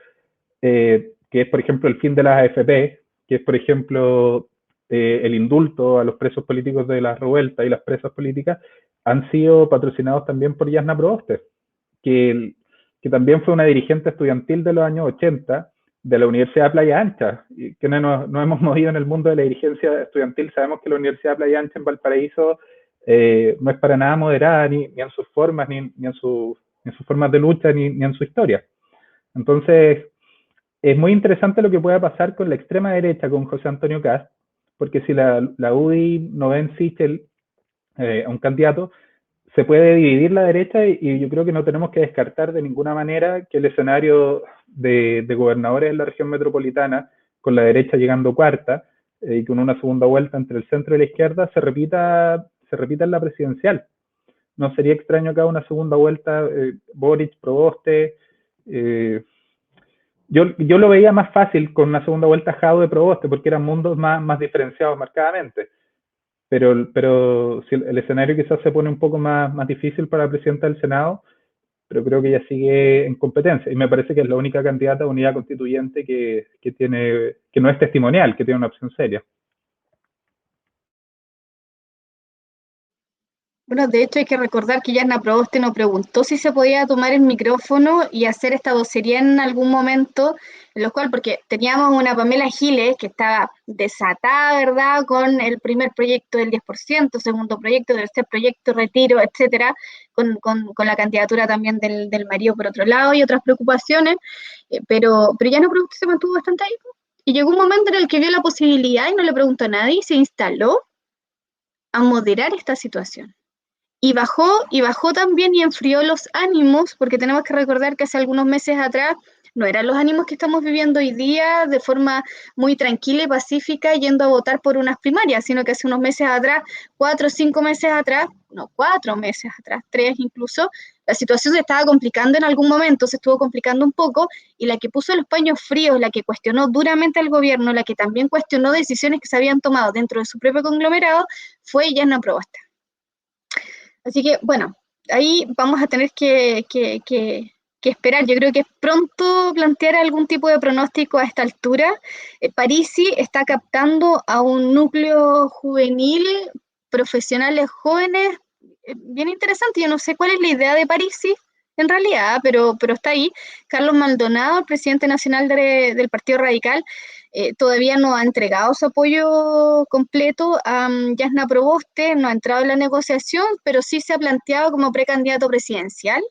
que es, por ejemplo, el fin de las AFP, que es, por ejemplo, el indulto a los presos políticos de la revuelta y las presas políticas, han sido patrocinados también por Jasna Proboste, que también fue una dirigente estudiantil de los años 80 de la Universidad de Playa Ancha, y que no hemos movido en el mundo de la dirigencia estudiantil. Sabemos que la Universidad de Playa Ancha en Valparaíso no es para nada moderada ni en sus formas, ni en sus formas de lucha, ni en su historia. Entonces, es muy interesante lo que pueda pasar con la extrema derecha, con José Antonio Kast, porque si la UDI no ve en Sichel a un candidato, se puede dividir la derecha, y yo creo que no tenemos que descartar de ninguna manera que el escenario de gobernadores en la región metropolitana, con la derecha llegando cuarta, y con una segunda vuelta entre el centro y la izquierda, se repita en la presidencial. No sería extraño acá una segunda vuelta, Boric, Proboste. Yo lo veía más fácil con una segunda vuelta Jado de Proboste, porque eran mundos más diferenciados marcadamente. Pero si el escenario quizás se pone un poco más difícil para la presidenta del Senado, pero creo que ella sigue en competencia, y me parece que es la única candidata a unidad constituyente que no es testimonial, que tiene una opción seria. Bueno, de hecho hay que recordar que Jasna Proboste nos preguntó si se podía tomar el micrófono y hacer esta vocería en algún momento, en lo cual, porque teníamos una Pamela Giles que estaba desatada, ¿verdad?, con el primer proyecto del 10%, segundo proyecto, tercer proyecto, retiro, etcétera, con la candidatura también del marido por otro lado y otras preocupaciones, pero Jasna Proboste se mantuvo bastante ahí, y llegó un momento en el que vio la posibilidad y no le preguntó a nadie y se instaló a moderar esta situación. Y bajó también y enfrió los ánimos, porque tenemos que recordar que hace algunos meses atrás no eran los ánimos que estamos viviendo hoy día de forma muy tranquila y pacífica yendo a votar por unas primarias, sino que hace unos meses atrás, 4 o 5 meses atrás, no, 4 meses atrás, 3 incluso, la situación se estaba complicando en algún momento, se estuvo complicando un poco, y la que puso los paños fríos, la que cuestionó duramente al gobierno, la que también cuestionó decisiones que se habían tomado dentro de su propio conglomerado, fue Jasna Proboste. Así que, bueno, ahí vamos a tener que esperar. Yo creo que es pronto plantear algún tipo de pronóstico a esta altura. Parisi está captando a un núcleo juvenil, profesionales jóvenes, bien interesante. Yo no sé cuál es la idea de Parisi en realidad, pero está ahí. Carlos Maldonado, el presidente nacional del Partido Radical, todavía no ha entregado su apoyo completo a Jasna Proboste, no ha entrado en la negociación, pero sí se ha planteado como precandidato presidencial.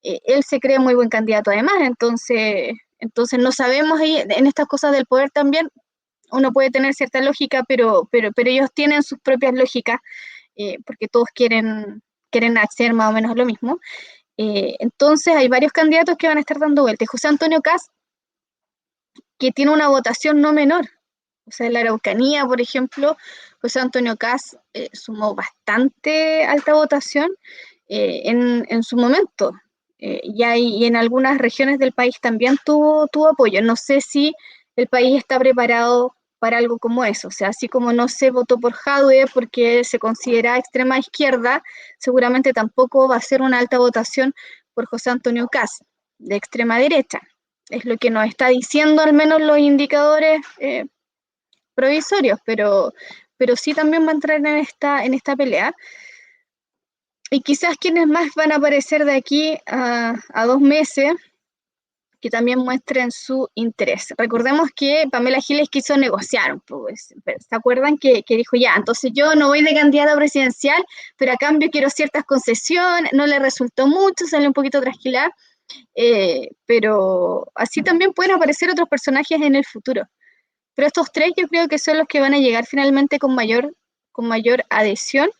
Él se cree muy buen candidato además, entonces no sabemos, ahí, en estas cosas del poder también, uno puede tener cierta lógica, pero ellos tienen sus propias lógicas, porque todos quieren hacer más o menos lo mismo. Entonces hay varios candidatos que van a estar dando vueltas. José Antonio Kast, que tiene una votación no menor, O sea, en la Araucanía, por ejemplo, José Antonio Kast sumó bastante alta votación en su momento. Y en algunas regiones del país también tuvo apoyo. No sé si el país está preparado para algo como eso. O sea, así como no se votó por Jadwe porque se considera extrema izquierda, seguramente tampoco va a ser una alta votación por José Antonio Kast, de extrema derecha. Es lo que nos está diciendo al menos los indicadores provisorios, pero sí también va a entrar en esta pelea. Y quizás quienes más van a aparecer de aquí a 2 meses, que también muestren su interés. Recordemos que Pamela Giles quiso negociar, pues, ¿se acuerdan que dijo ya, entonces yo no voy de candidata presidencial, pero a cambio quiero ciertas concesiones? No le resultó mucho, salió un poquito trasquilada, pero así también pueden aparecer otros personajes en el futuro. Pero estos 3 yo creo que son los que van a llegar finalmente con mayor adhesión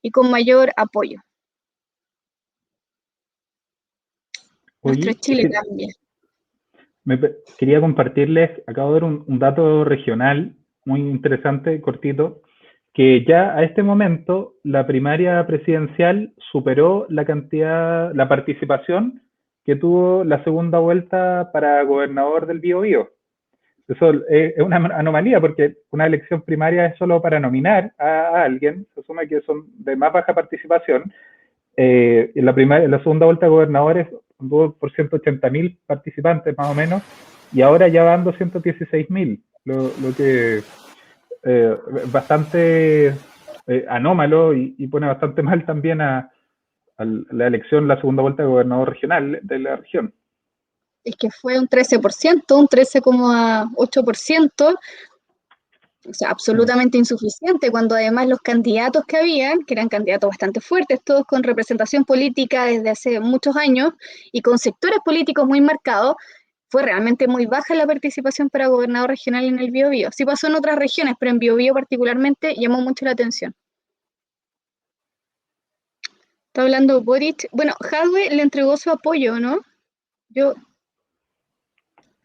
y con mayor apoyo. Nuestro Chile cambia. Quería compartirles, acabo de ver un dato regional muy interesante, cortito, que ya a este momento la primaria presidencial superó la participación que tuvo la segunda vuelta para gobernador del Biobío. Eso es una anomalía, porque una elección primaria es solo para nominar a alguien, se asume que son de más baja participación. En la segunda vuelta de gobernadores anduvo por 180.000 participantes más o menos, y ahora ya van 216.000, lo que es bastante anómalo y pone bastante mal también a la elección, la segunda vuelta de gobernador regional de la región. Es que fue un 13%, un 13,8%, o sea, absolutamente insuficiente, cuando además los candidatos que habían, que eran candidatos bastante fuertes, todos con representación política desde hace muchos años y con sectores políticos muy marcados, fue realmente muy baja la participación para gobernador regional en el Biobío. Sí pasó en otras regiones, pero en Biobío particularmente llamó mucho la atención. Está hablando Boric. Bueno, Jadwe le entregó su apoyo, ¿no? Yo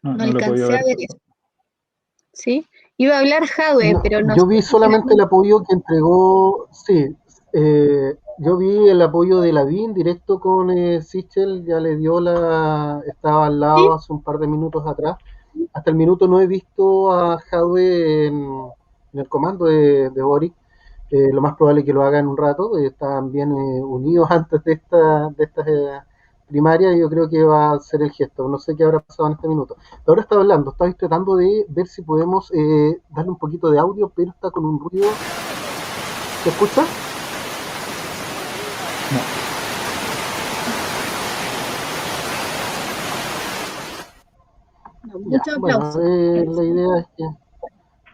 no alcancé a ver eso. ¿Sí? Iba a hablar Jadwe, no, pero no yo vi solamente el apoyo que entregó, sí, yo vi el apoyo de Lavín directo con Sichel, ya le dio estaba al lado, ¿sí?, hace un par de minutos atrás. Hasta el minuto no he visto a Jadwe en el comando de Boric. Lo más probable es que lo haga en un rato, estaban bien unidos antes de estas primaria, yo creo que va a ser el gesto. No sé qué habrá pasado en este minuto. Pero ahora está hablando, estáis tratando de ver si podemos darle un poquito de audio, pero está con un ruido. ¿Se escucha? No. Muchos aplausos. La idea es que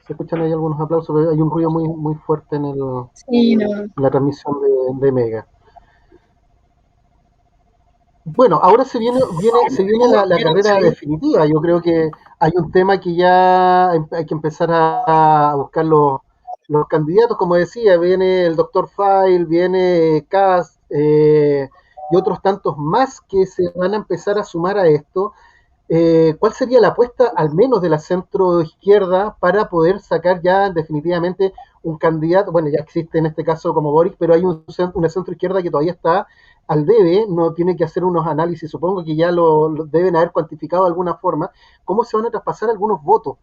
se escuchan ahí algunos aplausos, pero hay un ruido muy, muy fuerte en la transmisión de Mega. Bueno, ahora se viene la carrera definitiva. Yo creo que hay un tema que ya hay que empezar a buscar los candidatos. Como decía, viene el Dr. File, viene Kast y otros tantos más que se van a empezar a sumar a esto. ¿Cuál sería la apuesta, al menos de la centro izquierda, para poder sacar ya definitivamente un candidato? Bueno, ya existe en este caso como Boric, pero hay una centro izquierda que todavía está al debe, no tiene que hacer unos análisis, supongo que ya lo deben haber cuantificado de alguna forma, cómo se van a traspasar algunos votos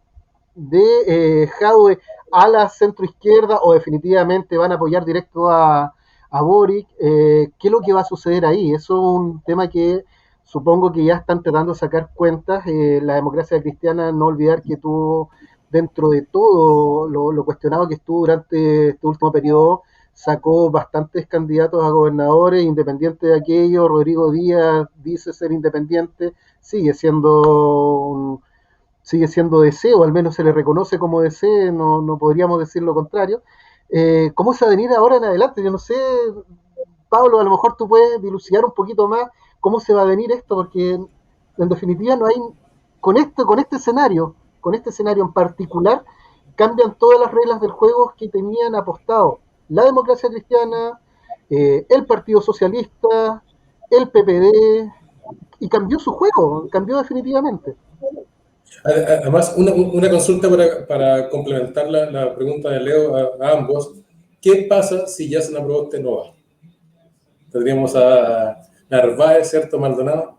de Jadwe a la centro izquierda, o definitivamente van a apoyar directo a Boric. ¿Qué es lo que va a suceder ahí? Eso es un tema que supongo que ya están tratando de sacar cuentas. La democracia cristiana, no olvidar que tuvo, dentro de todo lo cuestionado que estuvo durante este último periodo, sacó bastantes candidatos a gobernadores, independiente de aquello. Rodrigo Díaz dice ser independiente, sigue siendo DC, o al menos se le reconoce como DC, no podríamos decir lo contrario. ¿Cómo se va a venir ahora en adelante? Yo no sé, Pablo, a lo mejor tú puedes dilucidar un poquito más cómo se va a venir esto, porque en definitiva no hay, con este escenario en particular, cambian todas las reglas del juego que tenían apostado la democracia cristiana, el Partido Socialista, el PPD, y cambió su juego, cambió definitivamente. Además, una consulta para complementar la pregunta de Leo a ambos. ¿Qué pasa si Yasna Proboste no va? Tendríamos a Narváez, ¿cierto? Maldonado.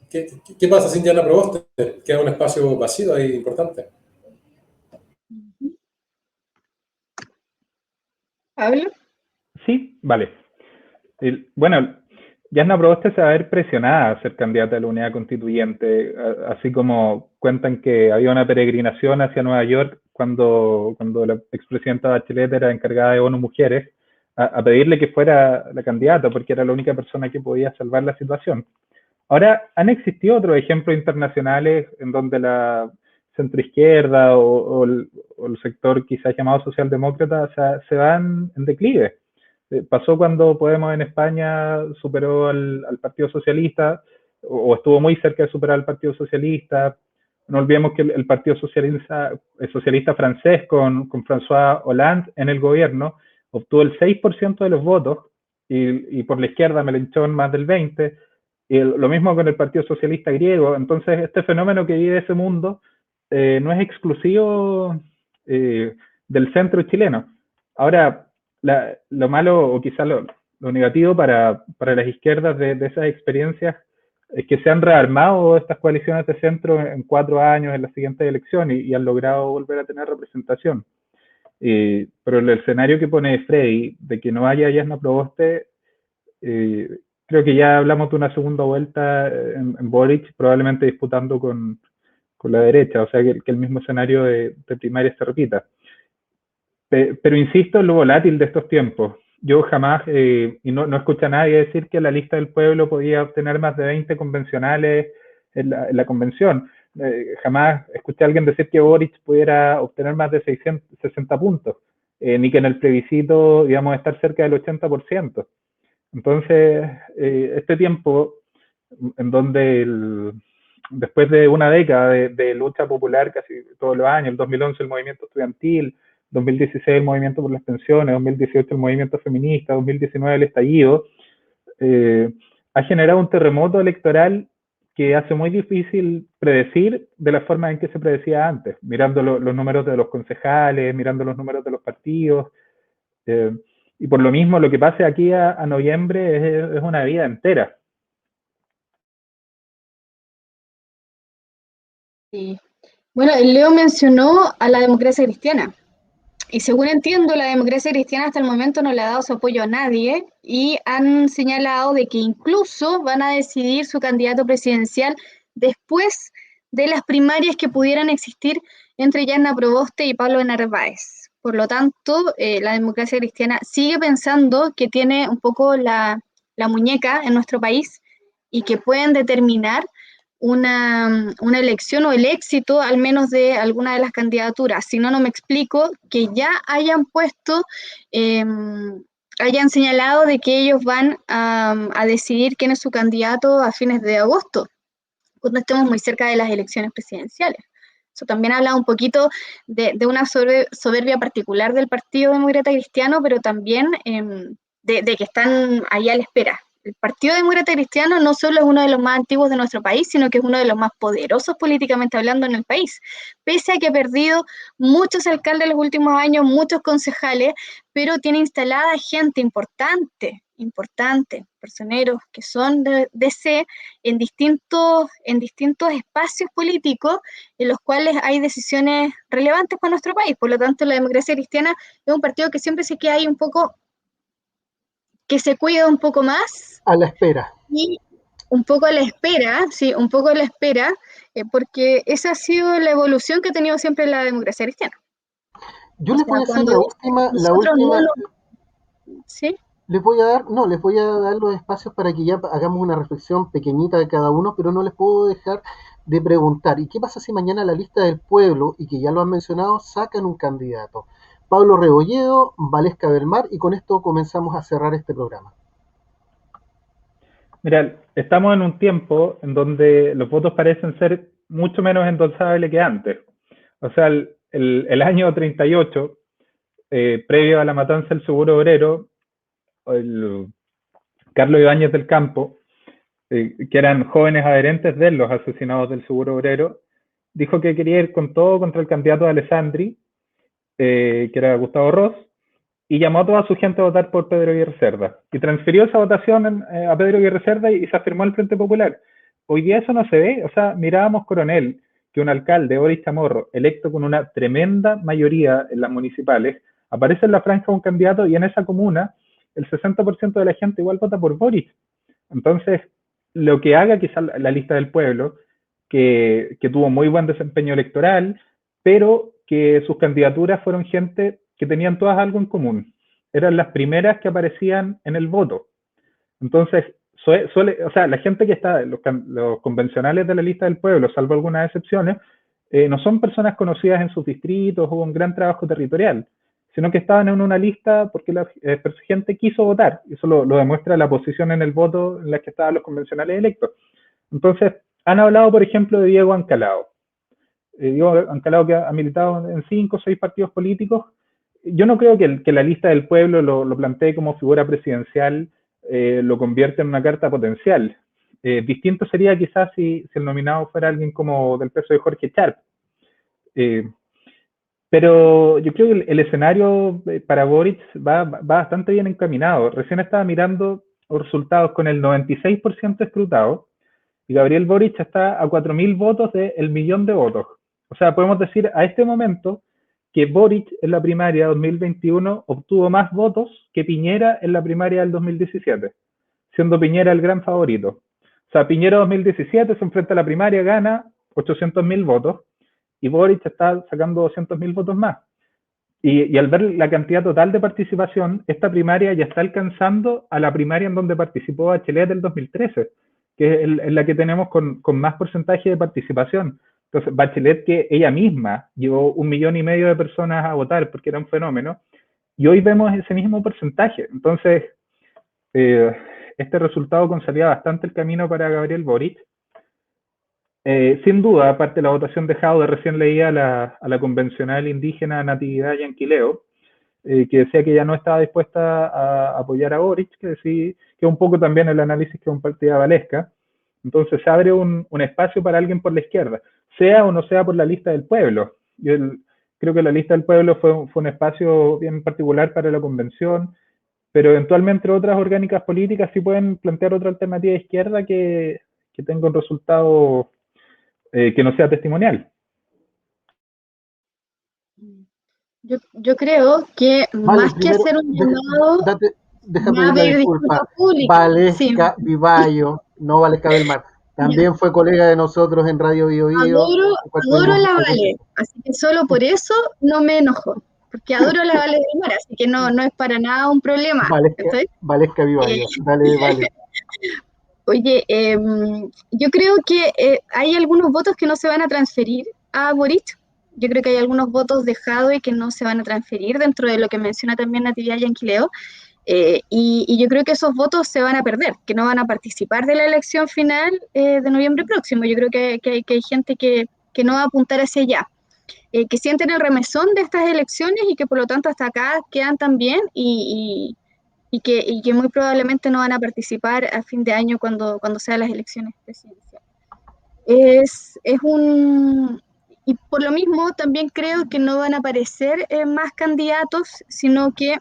¿Qué pasa sin Yasna Proboste? Queda un espacio vacío ahí importante. ¿Pablo? Sí, vale. Bueno, Yasna Proboste se va a ver presionada a ser candidata a la unidad constituyente, así como cuentan que había una peregrinación hacia Nueva York cuando la expresidenta Bachelet era encargada de ONU Mujeres, a pedirle que fuera la candidata, porque era la única persona que podía salvar la situación. Ahora, han existido otros ejemplos internacionales en donde la centroizquierda o el sector quizás llamado socialdemócrata se van en declive. Pasó cuando Podemos en España superó al Partido Socialista, o estuvo muy cerca de superar al Partido Socialista. No olvidemos que el Partido Socialista francés con François Hollande en el gobierno obtuvo el 6% de los votos, y por la izquierda Mélenchon más del 20%, y lo mismo con el Partido Socialista griego. Entonces, este fenómeno que vive ese mundo no es exclusivo del centro chileno. Ahora, lo malo, o quizás lo negativo para las izquierdas de esas experiencias, es que se han rearmado estas coaliciones de centro en 4 años en las siguientes elecciones y han logrado volver a tener representación. Pero el escenario que pone Freddy, de que no haya Yasna Proboste, creo que ya hablamos de una segunda vuelta en Boric, probablemente disputando con la derecha, o sea que el mismo escenario de primaria se repita. Pero insisto en lo volátil de estos tiempos. Yo jamás, y no escucho a nadie decir que la lista del pueblo podía obtener más de 20 convencionales en la convención. Jamás escuché a alguien decir que Boric pudiera obtener más de 660 puntos, ni que en el plebiscito, digamos, estar cerca del 80%. Entonces, este tiempo en donde después de una década de lucha popular casi todos los años, el 2011 el movimiento estudiantil, 2016 el movimiento por las pensiones, 2018 el movimiento feminista, 2019 el estallido, ha generado un terremoto electoral que hace muy difícil predecir de la forma en que se predecía antes, mirando los números de los concejales, mirando los números de los partidos, y por lo mismo lo que pase aquí a noviembre es una vida entera. Sí. Bueno, el Leo mencionó a la democracia cristiana. Y según entiendo, la democracia cristiana hasta el momento no le ha dado su apoyo a nadie y han señalado de que incluso van a decidir su candidato presidencial después de las primarias que pudieran existir entre Yasna Proboste y Pablo Narváez. Por lo tanto, la democracia cristiana sigue pensando que tiene un poco la muñeca en nuestro país y que pueden determinar una elección o el éxito al menos de alguna de las candidaturas. Si no, no me explico que ya hayan puesto, hayan señalado de que ellos van a decidir quién es su candidato a fines de agosto, cuando estemos muy cerca de las elecciones presidenciales. Eso también habla un poquito de una soberbia particular del Partido Demócrata Cristiano, pero también de que están ahí a la espera. El Partido Demócrata Cristiano no solo es uno de los más antiguos de nuestro país, sino que es uno de los más poderosos políticamente hablando en el país. Pese a que ha perdido muchos alcaldes en los últimos años, muchos concejales, pero tiene instalada gente importante, personeros que son de DC en distintos espacios políticos en los cuales hay decisiones relevantes para nuestro país. Por lo tanto, la democracia cristiana es un partido que siempre se queda ahí un poco, que se cuida un poco más. A la espera. Y un poco a la espera, sí, un poco a la espera, porque esa ha sido la evolución que ha tenido siempre la democracia cristiana. Yo les voy a hacer la última. ¿Sí? Les voy a dar los espacios para que ya hagamos una reflexión pequeñita de cada uno, pero no les puedo dejar de preguntar, ¿y qué pasa si mañana la lista del pueblo, y que ya lo han mencionado, sacan un candidato? Pablo Rebolledo, Valesca Belmar, y con esto comenzamos a cerrar este programa. Mira, estamos en un tiempo en donde los votos parecen ser mucho menos endulzables que antes. O sea, el año 38, previo a la matanza del Seguro Obrero, Carlos Ibáñez del Campo que eran jóvenes adherentes de los asesinados del Seguro Obrero, dijo que quería ir con todo contra el candidato de Alessandri, que era Gustavo Ross, y llamó a toda su gente a votar por Pedro Aguirre Cerda. Y transfirió esa votación a Pedro Aguirre Cerda y se afirmó el Frente Popular. Hoy día eso no se ve. O sea, mirábamos, Coronel, que un alcalde, Boris Chamorro, electo con una tremenda mayoría en las municipales, aparece en la franja un candidato y en esa comuna el 60% de la gente igual vota por Boris. Entonces, lo que haga quizás la lista del pueblo, que tuvo muy buen desempeño electoral, pero que sus candidaturas fueron gente que tenían todas algo en común. Eran las primeras que aparecían en el voto. Entonces, o sea, la gente que está, los convencionales de la lista del pueblo, salvo algunas excepciones, no son personas conocidas en sus distritos o un gran trabajo territorial, sino que estaban en una lista porque la gente quiso votar. Y eso lo demuestra la posición en el voto en la que estaban los convencionales electos. Entonces, han hablado, por ejemplo, de Diego Ancalao. Diego Ancalao, que ha militado en 5 o 6 partidos políticos. Yo no creo que la lista del pueblo lo plantee como figura presidencial, lo convierte en una carta potencial. Distinto sería quizás si el nominado fuera alguien como del peso de Jorge Sharp. Pero yo creo que el escenario para Boric va bastante bien encaminado. Recién estaba mirando los resultados con el 96% escrutado y Gabriel Boric está a 4.000 votos del millón de votos. O sea, podemos decir a este momento que Boric en la primaria 2021 obtuvo más votos que Piñera en la primaria del 2017, siendo Piñera el gran favorito. O sea, Piñera 2017 se enfrenta a la primaria, gana 800.000 votos, y Boric está sacando 200.000 votos más. Y al ver la cantidad total de participación, esta primaria ya está alcanzando a la primaria en donde participó Bachelet del 2013, que es la que tenemos con más porcentaje de participación. Entonces, Bachelet, que ella misma llevó 1,5 millones de personas a votar porque era un fenómeno, y hoy vemos ese mismo porcentaje. Entonces, este resultado consolida bastante el camino para Gabriel Boric. Sin duda, aparte de la votación de Jaude, recién leía a la convencional indígena Natividad Yanquileo, que decía que ya no estaba dispuesta a apoyar a Boric, que un poco también el análisis que compartía Valesca. Entonces se abre un espacio para alguien por la izquierda, sea o no sea por la lista del pueblo. Yo creo que la lista del pueblo fue un espacio bien particular para la convención, pero eventualmente otras orgánicas políticas sí pueden plantear otra alternativa de izquierda que tenga un resultado que no sea testimonial. Yo creo que más que hacer un llamado, déjame pedir disculpas. Valesca Vivayo, no Valesca del Mar. También fue colega de nosotros en Radio Bio Bio. Adoro la Vale, así que solo por eso no me enojo, porque adoro la Vale del Mar, así que no es para nada un problema. Valesca Vivayo, dale, vale. Oye, yo creo que hay algunos votos que no se van a transferir a Boric. Yo creo que hay algunos votos dejados y que no se van a transferir dentro de lo que menciona también Natividad Yanquileo. Y yo creo que esos votos se van a perder, que no van a participar de la elección final de noviembre próximo. Yo creo que hay gente que no va a apuntar hacia allá, que sienten el remesón de estas elecciones y que por lo tanto hasta acá quedan también y que muy probablemente no van a participar a fin de año cuando sean las elecciones presidenciales. Y por lo mismo también creo que no van a aparecer más candidatos, sino que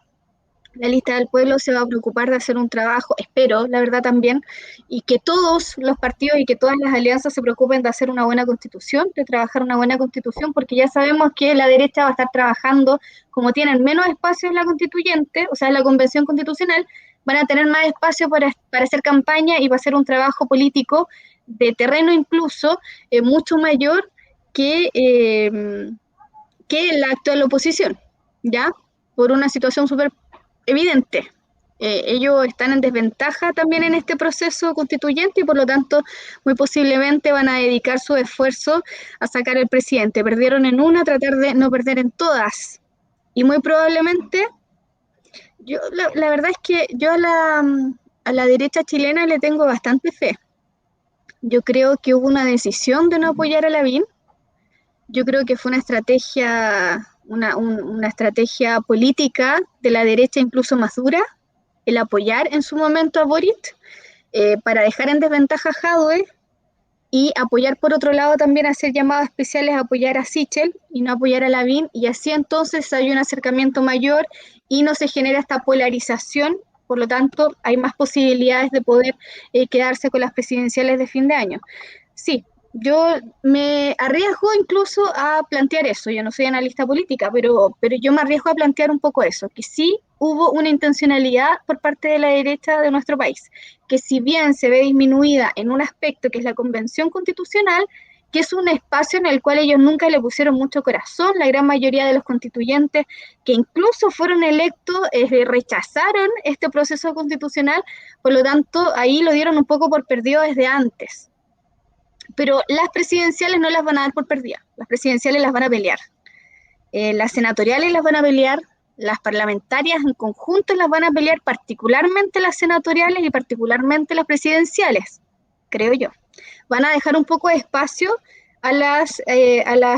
la lista del pueblo se va a preocupar de hacer un trabajo, espero, la verdad también, y que todos los partidos y que todas las alianzas se preocupen de hacer una buena constitución, de trabajar una buena constitución, porque ya sabemos que la derecha va a estar trabajando, como tienen menos espacio en la constituyente, o sea, en la convención constitucional, van a tener más espacio para hacer campaña y va a ser un trabajo político de terreno incluso mucho mayor que la actual oposición, ¿ya? Por una situación súper evidente. Ellos están en desventaja también en este proceso constituyente y por lo tanto muy posiblemente van a dedicar su esfuerzo a sacar al presidente. Perdieron en una, tratar de no perder en todas. Y muy probablemente, la verdad es que yo a la derecha chilena le tengo bastante fe. Yo creo que hubo una decisión de no apoyar a Lavín. Yo creo que fue una estrategia política de la derecha incluso más dura, el apoyar en su momento a Boric, para dejar en desventaja a Jadwe y apoyar por otro lado también, hacer llamadas especiales, apoyar a Sichel y no apoyar a Lavín, y así entonces hay un acercamiento mayor y no se genera esta polarización. Por lo tanto, hay más posibilidades de poder quedarse con las presidenciales de fin de año. Sí, yo me arriesgo incluso a plantear eso. Yo no soy analista política, pero yo me arriesgo a plantear un poco eso, que sí hubo una intencionalidad por parte de la derecha de nuestro país, que si bien se ve disminuida en un aspecto que es la Convención Constitucional, que es un espacio en el cual ellos nunca le pusieron mucho corazón, la gran mayoría de los constituyentes que incluso fueron electos rechazaron este proceso constitucional, por lo tanto ahí lo dieron un poco por perdido desde antes. Pero las presidenciales no las van a dar por perdidas, las presidenciales las van a pelear, las senatoriales las van a pelear, las parlamentarias en conjunto las van a pelear, particularmente las senatoriales y particularmente las presidenciales, creo yo. Van a dejar un poco de espacio a las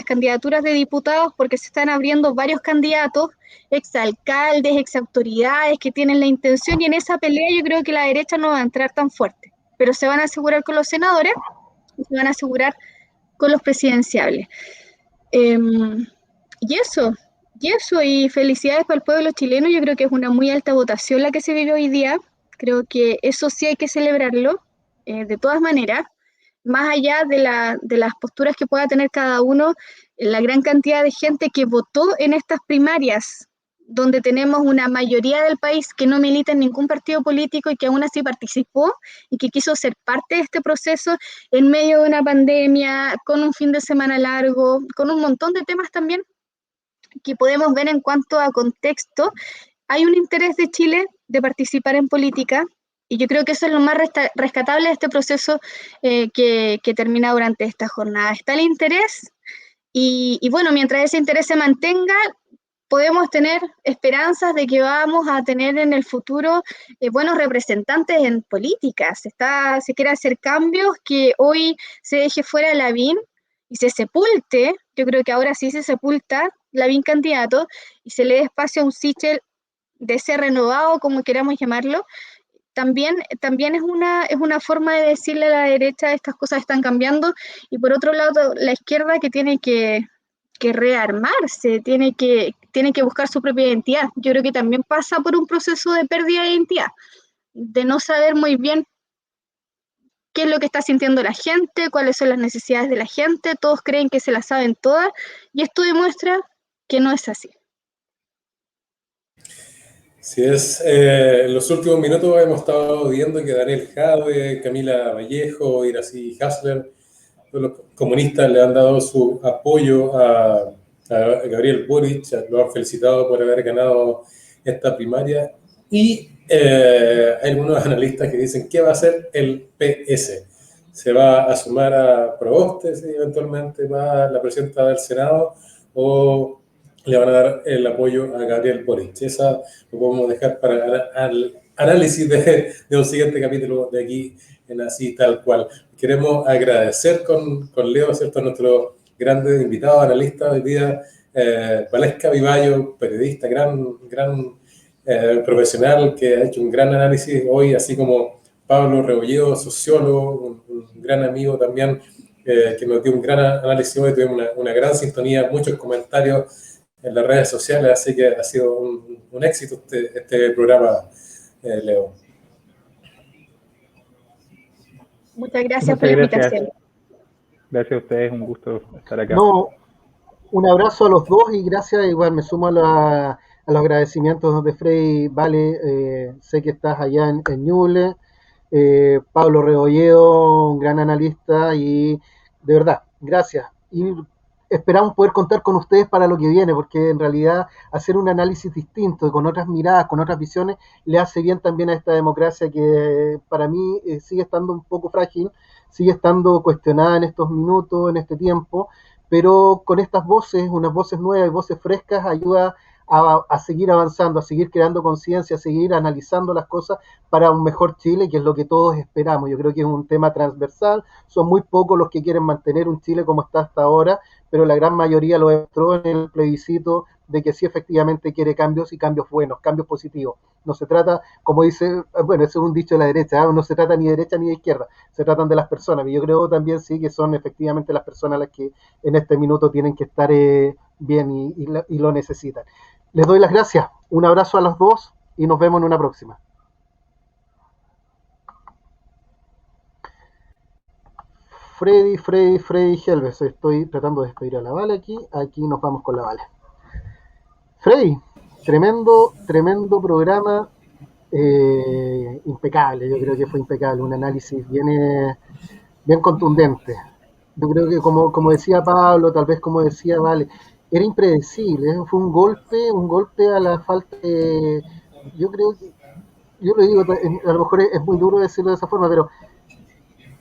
candidaturas de diputados porque se están abriendo varios candidatos, exalcaldes, exautoridades que tienen la intención, y en esa pelea yo creo que la derecha no va a entrar tan fuerte, pero se van a asegurar con los senadores y se van a asegurar con los presidenciables. Y felicidades para el pueblo chileno. Yo creo que es una muy alta votación la que se vive hoy día. Creo que eso sí hay que celebrarlo, de todas maneras, más allá de las posturas que pueda tener cada uno, la gran cantidad de gente que votó en estas primarias, donde tenemos una mayoría del país que no milita en ningún partido político y que aún así participó y que quiso ser parte de este proceso en medio de una pandemia, con un fin de semana largo, con un montón de temas también que podemos ver en cuanto a contexto. Hay un interés de Chile de participar en política, y yo creo que eso es lo más rescatable de este proceso que termina durante esta jornada. Está el interés, y bueno, mientras ese interés se mantenga, podemos tener esperanzas de que vamos a tener en el futuro buenos representantes en política. Se quiere hacer cambios, que hoy se deje fuera Lavín y se sepulte. Yo creo que ahora sí se sepulta Lavín candidato y se le dé espacio a un Sichel de ser renovado, como queramos llamarlo. También es una forma de decirle a la derecha estas cosas están cambiando, y por otro lado la izquierda que tiene que rearmarse, tiene que buscar su propia identidad. Yo creo que también pasa por un proceso de pérdida de identidad, de no saber muy bien qué es lo que está sintiendo la gente, cuáles son las necesidades de la gente. Todos creen que se las saben todas, y esto demuestra que no es así. Sí, en los últimos minutos hemos estado viendo que Daniel Jadwe, Camila Vallejo, Iracy Hasler, los comunistas le han dado su apoyo a Gabriel Boric, lo han felicitado por haber ganado esta primaria, y hay algunos analistas que dicen ¿qué va a hacer el PS? ¿Se va a sumar a Proboste si eventualmente va la presidenta del Senado, o le van a dar el apoyo a Gabriel Boric? Esa lo podemos dejar para el análisis de un siguiente capítulo de aquí en Así Tal Cual. Queremos agradecer con Leo, ¿cierto?, a nuestro grande invitado, analista hoy día, Valesca Vivallo, periodista, gran profesional, que ha hecho un gran análisis hoy, así como Pablo Rebolledo, sociólogo, un gran amigo también, que nos dio un gran análisis hoy. Tuvimos una gran sintonía, muchos comentarios en las redes sociales, así que ha sido un éxito este programa, Leo. Muchas gracias por la invitación. Gracias a ustedes, un gusto estar acá. No, un abrazo a los dos, y gracias. Igual me sumo a los agradecimientos de Frei, Vale, sé que estás allá en Ñuble, Pablo Rebolledo, un gran analista, y de verdad, gracias. Y esperamos poder contar con ustedes para lo que viene, porque en realidad hacer un análisis distinto, con otras miradas, con otras visiones, le hace bien también a esta democracia que para mí sigue estando un poco frágil, sigue estando cuestionada en estos minutos, en este tiempo, pero con estas voces, unas voces nuevas y voces frescas, ayuda a seguir avanzando, a seguir creando conciencia, a seguir analizando las cosas para un mejor Chile, que es lo que todos esperamos. Yo creo que es un tema transversal, son muy pocos los que quieren mantener un Chile como está hasta ahora, pero la gran mayoría lo demostró en el plebiscito de que sí efectivamente quiere cambios y cambios buenos, cambios positivos. No se trata, como dice, bueno, ese es un dicho de la derecha, no se trata ni de derecha ni de izquierda, se tratan de las personas. Y yo creo también sí que son efectivamente las personas las que en este minuto tienen que estar bien y lo necesitan. Les doy las gracias, un abrazo a los dos y nos vemos en una próxima. Freddy Helves, estoy tratando de despedir a la Vale aquí nos vamos con la Vale. Freddy, tremendo programa, impecable, yo creo que fue impecable, un análisis bien contundente. Yo creo que como decía Pablo, tal vez como decía Vale, era impredecible, fue un golpe a la falta de, yo creo que, yo lo digo, a lo mejor es muy duro decirlo de esa forma, pero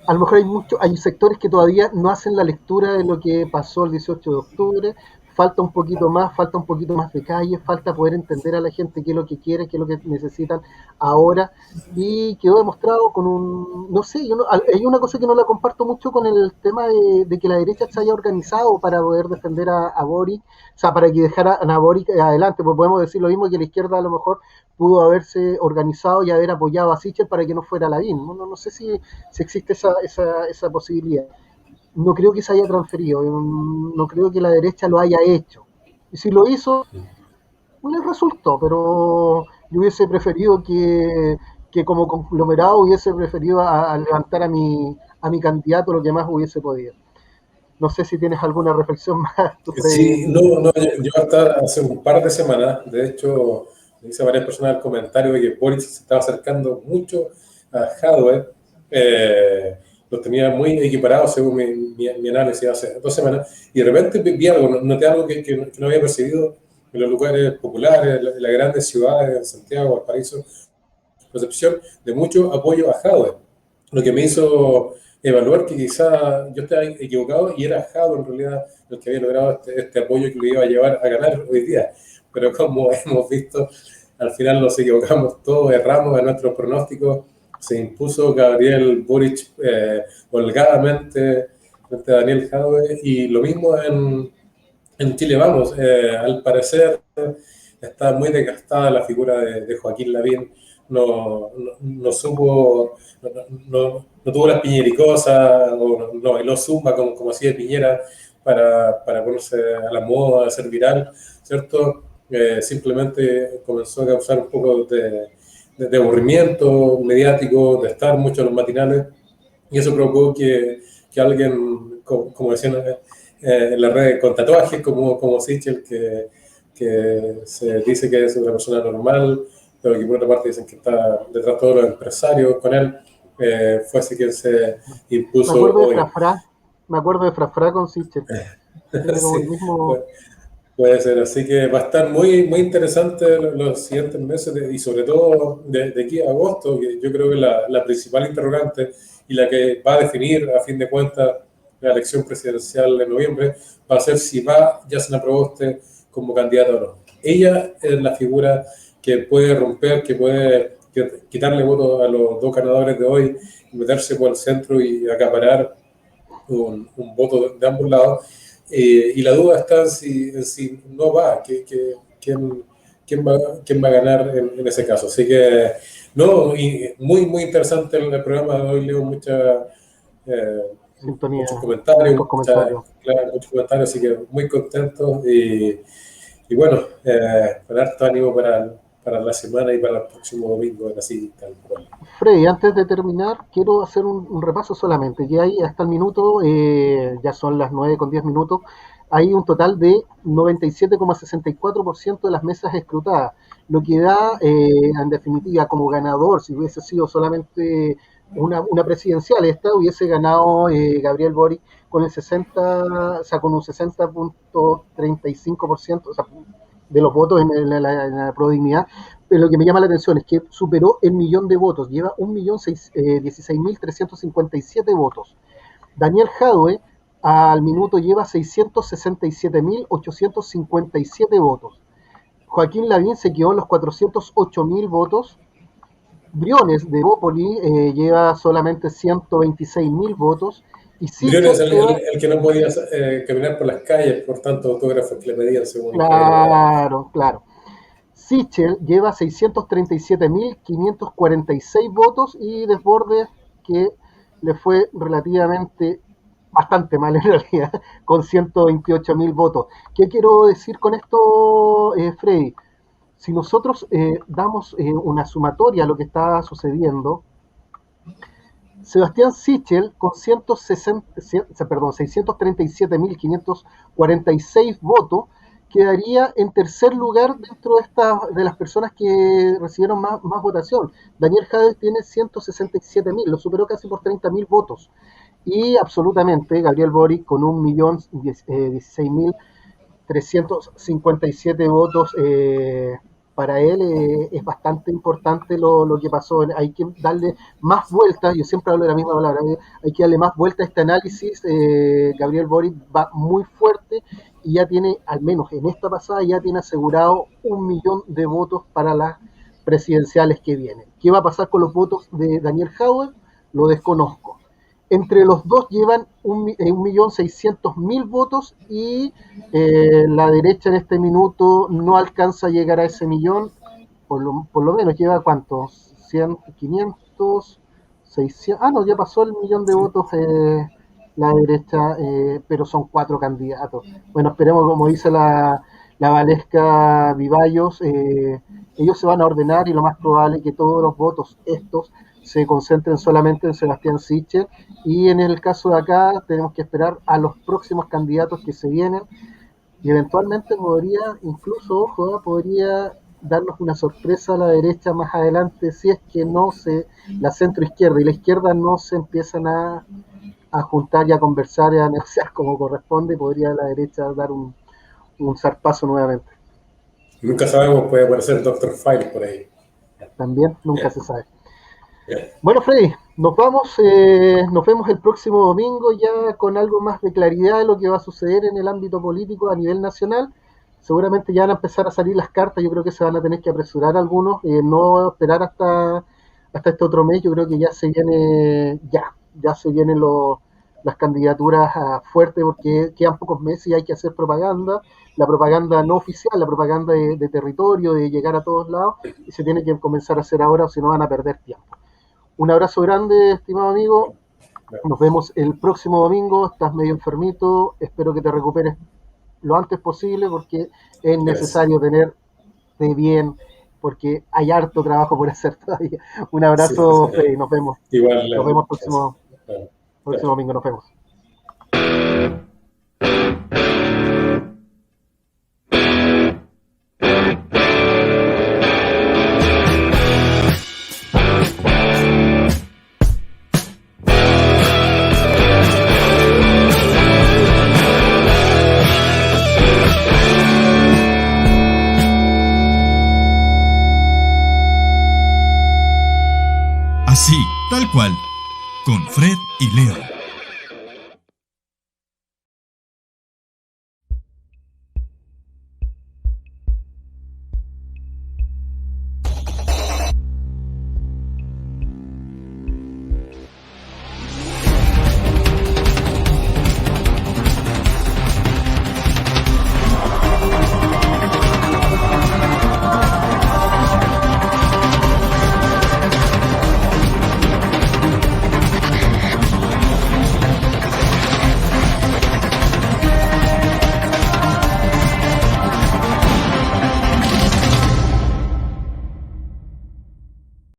a lo mejor hay sectores que todavía no hacen la lectura de lo que pasó el 18 de octubre, falta un poquito más de calle, falta poder entender a la gente qué es lo que quiere, qué es lo que necesitan ahora, y quedó demostrado con hay una cosa que no la comparto mucho con el tema de que la derecha se haya organizado para poder defender a Boric, o sea, para que dejara a Boric adelante, pues podemos decir lo mismo que la izquierda a lo mejor pudo haberse organizado y haber apoyado a Sichel para que no fuera Lavín, no sé si existe esa posibilidad. No creo que se haya transferido, no creo que la derecha lo haya hecho. Y si lo hizo, no le resultó, pero yo hubiese preferido que como conglomerado hubiese preferido a levantar a mi candidato lo que más hubiese podido. No sé si tienes alguna reflexión más. Sí, yo hasta hace un par de semanas, de hecho, hice varias personas el comentario de que Boric se estaba acercando mucho a Jadwe, los tenía muy equiparados según mi análisis hace 2 semanas, y de repente vi algo, noté algo que no había percibido en los lugares populares, en las grandes ciudades, en Santiago, Valparaíso, percepción de mucho apoyo a Jadwe, lo que me hizo evaluar que quizá yo estaba equivocado y era Jadwe en realidad el que había logrado este apoyo que lo iba a llevar a ganar hoy día, pero como hemos visto, al final nos equivocamos todos, erramos en nuestros pronósticos. Se impuso Gabriel Boric holgadamente frente a Daniel Jadwe, y lo mismo en Chile Vamos. Al parecer está muy desgastada la figura de Joaquín Lavín, no tuvo las piñericosas, no bailó zumba como hacía Piñera para ponerse a la moda, a ser viral, ¿cierto? Simplemente comenzó a causar un poco de aburrimiento mediático, de estar mucho en los matinales, y eso provocó que alguien, como decían en la red, con tatuajes como Sichel, que se dice que es una persona normal, pero que por otra parte dicen que está detrás de todos los empresarios con él, fue así quien se impuso. Me acuerdo de Frafra con Sichel. Sí, puede ser, así que va a estar muy, muy interesante los siguientes meses y sobre todo de aquí a agosto, que yo creo que la principal interrogante y la que va a definir a fin de cuentas la elección presidencial en noviembre va a ser si va Yasna Proboste como candidata o no. Ella es la figura que puede romper, que puede quitarle votos a los 2 ganadores de hoy, meterse por el centro y acaparar un voto de ambos lados. Y la duda está en si no va, quién va a ganar en ese caso. Así que, y muy, muy interesante el programa de hoy. Leo muchos comentarios, muchos comentarios, así que muy contento. Y bueno, con harto ánimo para la semana y para el próximo domingo, así tal cual. Freddy, antes de terminar, quiero hacer un repaso solamente, que hay hasta el minuto, ya son las 9:10, hay un total de 97,64% de las mesas escrutadas, lo que da, en definitiva, como ganador, si hubiese sido solamente una presidencial, hubiese ganado Gabriel Boric con el 60, o sea, con un 60.35%, o sea, de los votos en la prodignidad, pero lo que me llama la atención es que superó el 1.000.000 de votos, lleva 1.016.357 votos. Daniel Jadwe al minuto lleva 667.857 votos. Joaquín Lavín se quedó en los 408.000 votos. Briones de Bópoli lleva solamente 126.000 votos. Y Briones es el que no podía caminar por las calles por tantos autógrafos que le pedían según. Claro. Sichel lleva 637.546 votos y Desbordes, que le fue relativamente bastante mal en realidad, con 128.000 votos. ¿Qué quiero decir con esto, Freddy? Si nosotros damos una sumatoria a lo que está sucediendo, Sebastián Sichel con 637.546 votos quedaría en tercer lugar dentro de las personas que recibieron más votación. Daniel Jadwe tiene 167.000, lo superó casi por 30.000 votos. Y absolutamente Gabriel Boric con 1.016.357 votos. Para él es bastante importante lo que pasó. Hay que darle más vueltas, yo siempre hablo de la misma palabra, hay que darle más vueltas a este análisis. Gabriel Boric va muy fuerte y ya tiene, al menos en esta pasada, ya tiene asegurado 1 millón de votos para las presidenciales que vienen. ¿Qué va a pasar con los votos de Daniel Jadwe? Lo desconozco. Entre los dos llevan 1.600.000 votos y la derecha en este minuto no alcanza a llegar a ese millón, por lo menos lleva ¿cuántos? 100, 500, 600, ya pasó el millón de votos la derecha, pero son 4 candidatos. Bueno, esperemos, como dice la Valesca Vivallos, ellos se van a ordenar y lo más probable es que todos los votos estos se concentren solamente en Sebastián Sichel, y en el caso de acá tenemos que esperar a los próximos candidatos que se vienen, y eventualmente podría darnos una sorpresa a la derecha más adelante, si es que la centroizquierda y la izquierda no se empiezan a juntar y a conversar y a negociar como corresponde, podría la derecha dar un zarpazo nuevamente. Nunca sabemos, puede aparecer Dr. File por ahí. También, nunca se sabe. Bueno, Freddy, nos vemos el próximo domingo ya con algo más de claridad de lo que va a suceder en el ámbito político a nivel nacional. Seguramente ya van a empezar a salir las cartas, yo creo que se van a tener que apresurar algunos, no esperar hasta este otro mes. Yo creo que ya se vienen las candidaturas fuertes, porque quedan pocos meses y hay que hacer propaganda, la propaganda no oficial, la propaganda de territorio, de llegar a todos lados, y se tiene que comenzar a hacer ahora, o si no van a perder tiempo. Un abrazo grande, estimado amigo. Nos vemos el próximo domingo. Estás medio enfermito. Espero que te recuperes lo antes posible, porque es necesario tenerte bien, porque hay harto trabajo por hacer todavía. Un abrazo, Freddy. Nos vemos. Igual, nos vemos el próximo domingo. Nos vemos. Así, tal cual, con Fred y Leo.